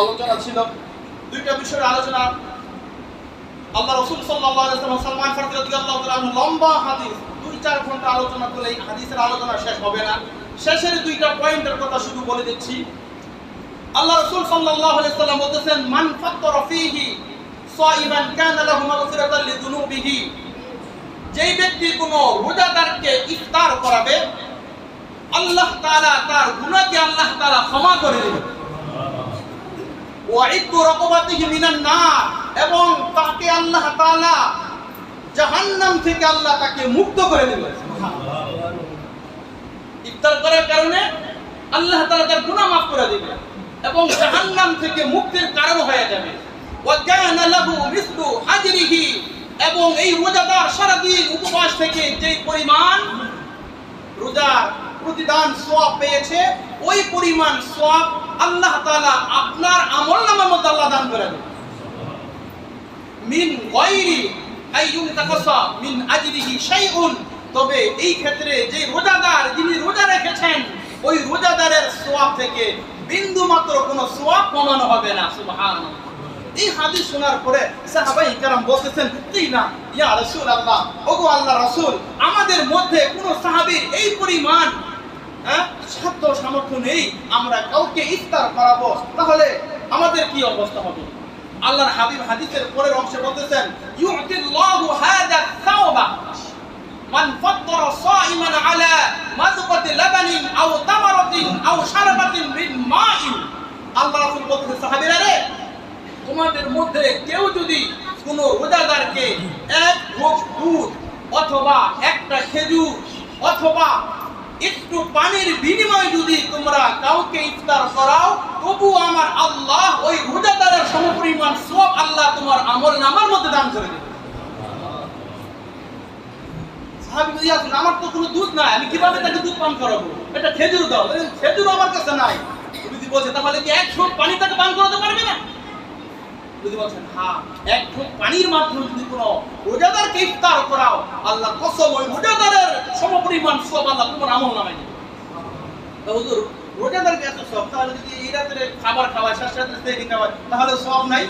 Speaker 1: আলোচনা ছিল, দুইটা বিষয়ের আলোচনা। আল্লাহ রাসূল সাল্লাল্লাহু আলাইহি ওয়াসাল্লাম, সালমান ফারসি রাদিয়াল্লাহু তাআলা আনহু লম্বা হাদিস, 2-4 ঘন্টা আলোচনা করলে এই হাদিসের আলোচনা শেষ হবে না। শেষের দুইটা পয়েন্টের কথা শুধু বলে দিচ্ছি। আল্লাহ রাসূল সাল্লাল্লাহু আলাইহি ওয়াসাল্লাম বলেছেন, মান ফাত্তারা ফীহি সাইমান কানা লাহু মাগফিরাতান লিযুনুবিহি, যেই ব্যক্তি কোনো রোজাদারকে ইফতার করাবে, আল্লাহ তাআলা তার গুনাহকে আল্লাহ তাআলা ক্ষমা করে দিবেন। ওয়া ইদ্দু রাকাবাতিহি মিনান নার, এবং তাকে আল্লাহ তাআলা জাহান্নাম থেকে আল্লাহ তাকে মুক্ত করে দিবেন। ইফতার করার কারণে আল্লাহ তাআলা তার গুনাহ মাফ করে দিবেন এবং জাহান্নাম থেকে মুক্তির কারণ হয়ে যাবে। ওয়া কানা লাহু মিসলু আজরিহি, এবং এই রোজাদার সারাদিন উপবাস থেকে যে পরিমাণ রোজার প্রতিদান সওয়াব পেয়েছে, ওই পরিমাণ সওয়াব আল্লাহ তাআলা আপনার আমলনামার মধ্যে আল্লাহ দান করে দেন। মিন গায়রি আইয়ুন তাকাসা মিন আজরিহি শাইউন, তবে এই ক্ষেত্রে যে রোজাদার, যিনি রোজা রেখেছেন, ওই রোজাদারের সওয়াব থেকে বিন্দু মাত্র কোনো সওয়াব কমানো হবে না। সুবহানাল্লাহ। এই হাদিস শোনার পরে সাহাবায়ে কেরাম বলতেছেন, কি না ইয়া রাসূলুল্লাহ, ওগো আল্লাহর রাসূল, আমাদের মধ্যে কোন সাহাবীর এই পরিমাণ সাধ্য সামর্থ্য নেই আমরা কাউকে ইফতার করাবো, তাহলে আমাদের কি অবস্থা হবে? আল্লাহর হাবিব হাদিসের পরের অংশে বলতেছেন, ইউতিল্লাহু হাযা সাওবা মান ফাত্তারা সাইমান আলা মাযকাতি লাবানিন আও তামারাতিন আও শারবাতিন মিন মাইন। আল্লাহর রাসূল বলতেছেন, সাহাবীরা রে, তোমাদের মধ্যে কেউ যদি কোনো রোজাদারকে এক ঢোক দুধ অথবা একটা খেজুর অথবা একটু পানির বিনিময়ে যদি তোমরা কাউকে ইফতার করাও, তবু আমার আল্লাহ ওই রোজাদারের সমপরিমাণ সওয়াব আল্লাহ তোমার আমলনামার মধ্যে দান করে দেবে। সাহাবী বললেন, ইয়া রাসূলুল্লাহ, আমার তো কোনো দুধ নাই, আমি কিভাবে তাকে দুধ পান করাবো? এটা খেজুর দাও। খেজুর আমার কাছে নাই। নবীজি বলছে, তাহলে কি এক ঢোক পানি তাকে পান করাতে পারবে না? নবীজি বলছেন, হ্যাঁ, এক ঢোক পানির মাধ্যমে যদি কোনো রোজাদারকে ইফতার করাও, আল্লাহ কসম ওই রোজাদারের সমপরিমাণ সওয়াব আল্লাহ তোমার আমলনামায় দেবে। তো হুজুর, রোজাদারকে এত সওয়াব, তাহলে যদি এই রাতে খাবার খাওয়ায়, শেষ রাতে সেহরি খাওয়ায়, তাহলে সওয়াব নাই?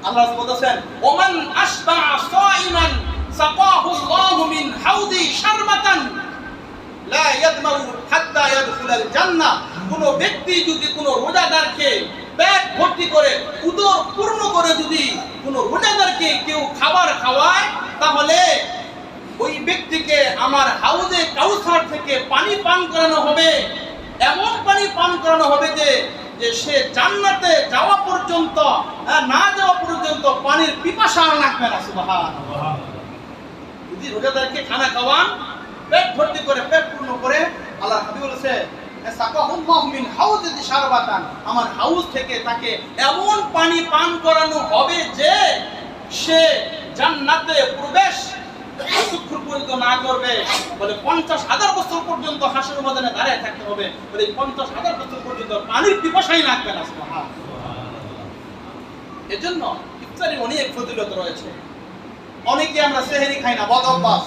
Speaker 1: আল্লাহ বলতেছেন, ওমান আশবা সাইমান সাকাহু আল্লাহু মিন হাউদি শারবাতান লা ইয়াদমাউ হাত্তা ইয়াদখুলাল জান্নাহ। কোন ব্যক্তি যদি কোন রোজাদারকে পেট ভর্তি করে, উদর পূর্ণ করে যদি কোন রোজাদারকে কেউ খাবার খাওয়ায়, তাহলে ওই ব্যক্তিকে আমার হাউজে কাউসার থেকে পানি পান করানো হবে। এমন পানি পান করানো হবে যে সে জান্নাতে যাওয়া পর্যন্ত, না যাওয়া পর্যন্ত পানির পিপাসা আর লাগবে না। সুবহানাল্লাহ। যদি রোজাদারকে খানা খাওয়ান, পেট ভর্তি করে, পেট পূর্ণ করে, আল্লাহ হাবিব বলেছে, সাকাহুল্লাহু মিন হাউজি শারবাতান, আমার হাউজ থেকে তাকে এমন পানি পান করানো হবে যে সে জান্নাতে প্রবেশ যতক্ষণ পর্যন্ত না করবে, বলে 50,000 বছর পর্যন্ত হাসরের ময়দানে দাঁড়িয়ে থাকতে হবে, বলে 50,000 বছর পর্যন্ত পানির পিপাসাই লাগবে না। সুবহানাল্লাহ। এজন্য ইফতারির অনেক ফজিলত রয়েছে। অনেকে আমরা সেহরি খাই না, বদ অভ্যাস।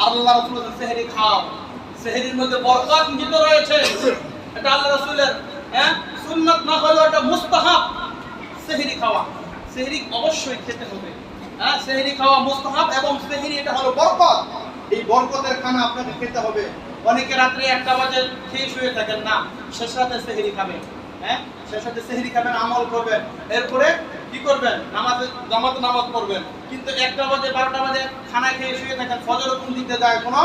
Speaker 1: আল্লাহ রাসূল বলেছেন, সেহরি খাও, সেহরির মধ্যে বরকত নিহিত রয়েছে। এটা আল্লাহ রাসূলের সুন্নাত না হলেও এটা মুস্তাহাব। সেহরি খাওয়া, সেহরি অবশ্যই খেতে হবে। সেহরি খাওয়া মুস্তাহাব, এবং সেহরি এটা হলো বরকত। এই বরকতের খানা আপনাকে খেতে হবে। অনেকে রাত্রে 1টা বাজে খেয়ে শুয়ে থাকেন না, শেষ রাতে সেহরি খাবেন। শেষ রাতে সেহরি খাবেন, আমল করবেন, এরপরে কি করবেন? জামাতে নামাজ পড়বেন। কিন্তু 1টা বাজে 12টা বাজে খানা খেয়ে শুয়ে থাকেন, ফজর কোন দিকে যায় কোনো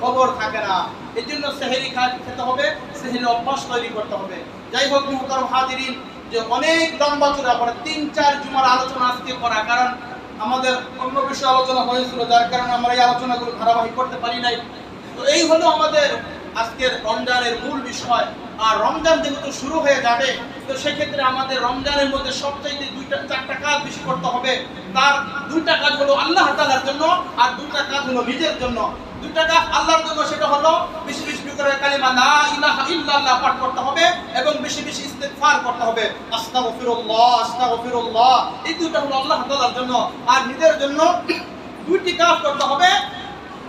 Speaker 1: খবর থাকে না। এই জন্য সেহরি খেতে হবে, সেহরি অভ্যাস তৈরি করতে হবে। যাই হোক মুহতারাম হাজিরিন, যে অনেক লম্বা চূড়া পড়ে 3-4 জুমার আলোচনা আজকে করা, কারণ আমাদের অন্য বিষয়ে আলোচনা হয়েছিল, যার কারণে আমরা এই আলোচনাগুলো ধারাবাহিক করতে পারি নাই। তো এই হলো আমাদের আজকের রমজানের মূল বিষয়। আর রমজান যেহেতু শুরু হয়ে যাবে, তো সেক্ষেত্রে আমাদের রমজানের মধ্যে সবচাইতে 2-4টা কাজ বেশি করতে হবে। তার 2টা কাজ হলো আল্লাহ তাআলার জন্য, আর 2টা কাজ হলো নিজের জন্য। 2টা কাজ আল্লাহর জন্য, সেটা হলো বেশি বেশি করে কালিমা লা ইলাহা ইল্লাল্লাহ পাঠ করতে হবে, এবং বেশি বেশি ইস্তিগফার করতে হবে, আস্তাগফিরুল্লাহ আস্তাগফিরুল্লাহ। এই 2টা হলো আল্লাহ তাআলার জন্য। আর নিজের জন্য 2টি কাজ করতে হবে,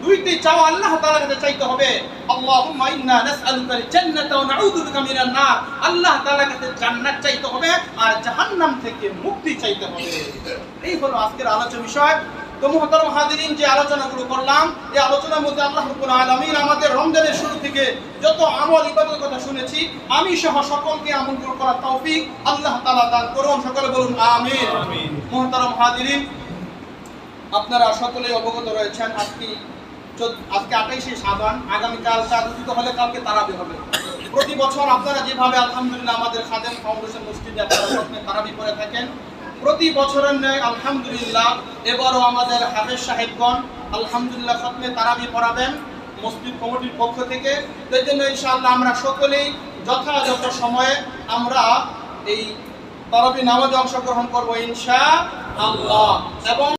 Speaker 1: 2টি চাওয়া আল্লাহ তাআলার কাছে চাইতে হবে। আল্লাহুম্মা ইন্না নাসআলুকাল জান্নাতা ওয়া নাউযু বিকা মিনান নার। আল্লাহ তাআলার কাছে জান্নাত চাইতে হবে, আর জাহান্নাম থেকে মুক্তি চাইতে হবে। এই হলো আজকের আলোচনার বিষয়। তো মুহতারাম হাজিরিন, যে আলোচনাগুলো করলাম, এই আলোচনার মধ্যে আল্লাহ রাব্বুল আলামিন আমাদের রমজানের শুরু থেকে যত আমল ইবাদতের কথা শুনেছি, আমি সহ সকলকে আমলগুলো করার তৌফিক আল্লাহ তাআলা দান করুন। সকলে বলুন আমিন। মুহতারাম হাজিরিন, আপনারা সকলেই অবগত রয়েছেন, আজকে 28শে শাবান, আগামীকাল চাঁদ উদিত হলে কালকে তারাবি হবে। প্রতি বছর আপনারা যেভাবে আলহামদুলিল্লাহ আমাদের খাদেম ফাউন্ডেশন মসজিদে আপনারা তারাবি করে থাকেন, প্রতি বছরের ন্যায় আলহামদুলিল্লাহ এবারও আমাদের হাফেজ সাহেবগণ আলহামদুলিল্লাহ খতমে তারাবি পড়াবেন মসজিদ কমিটির পক্ষ থেকে। সেই জন্য ইনশাআল্লাহ আমরা সকলেই যথাযথ সময়ে আমরা এই তারাবি নামাজে অংশগ্রহণ করবো ইনশাআল্লাহ। এবং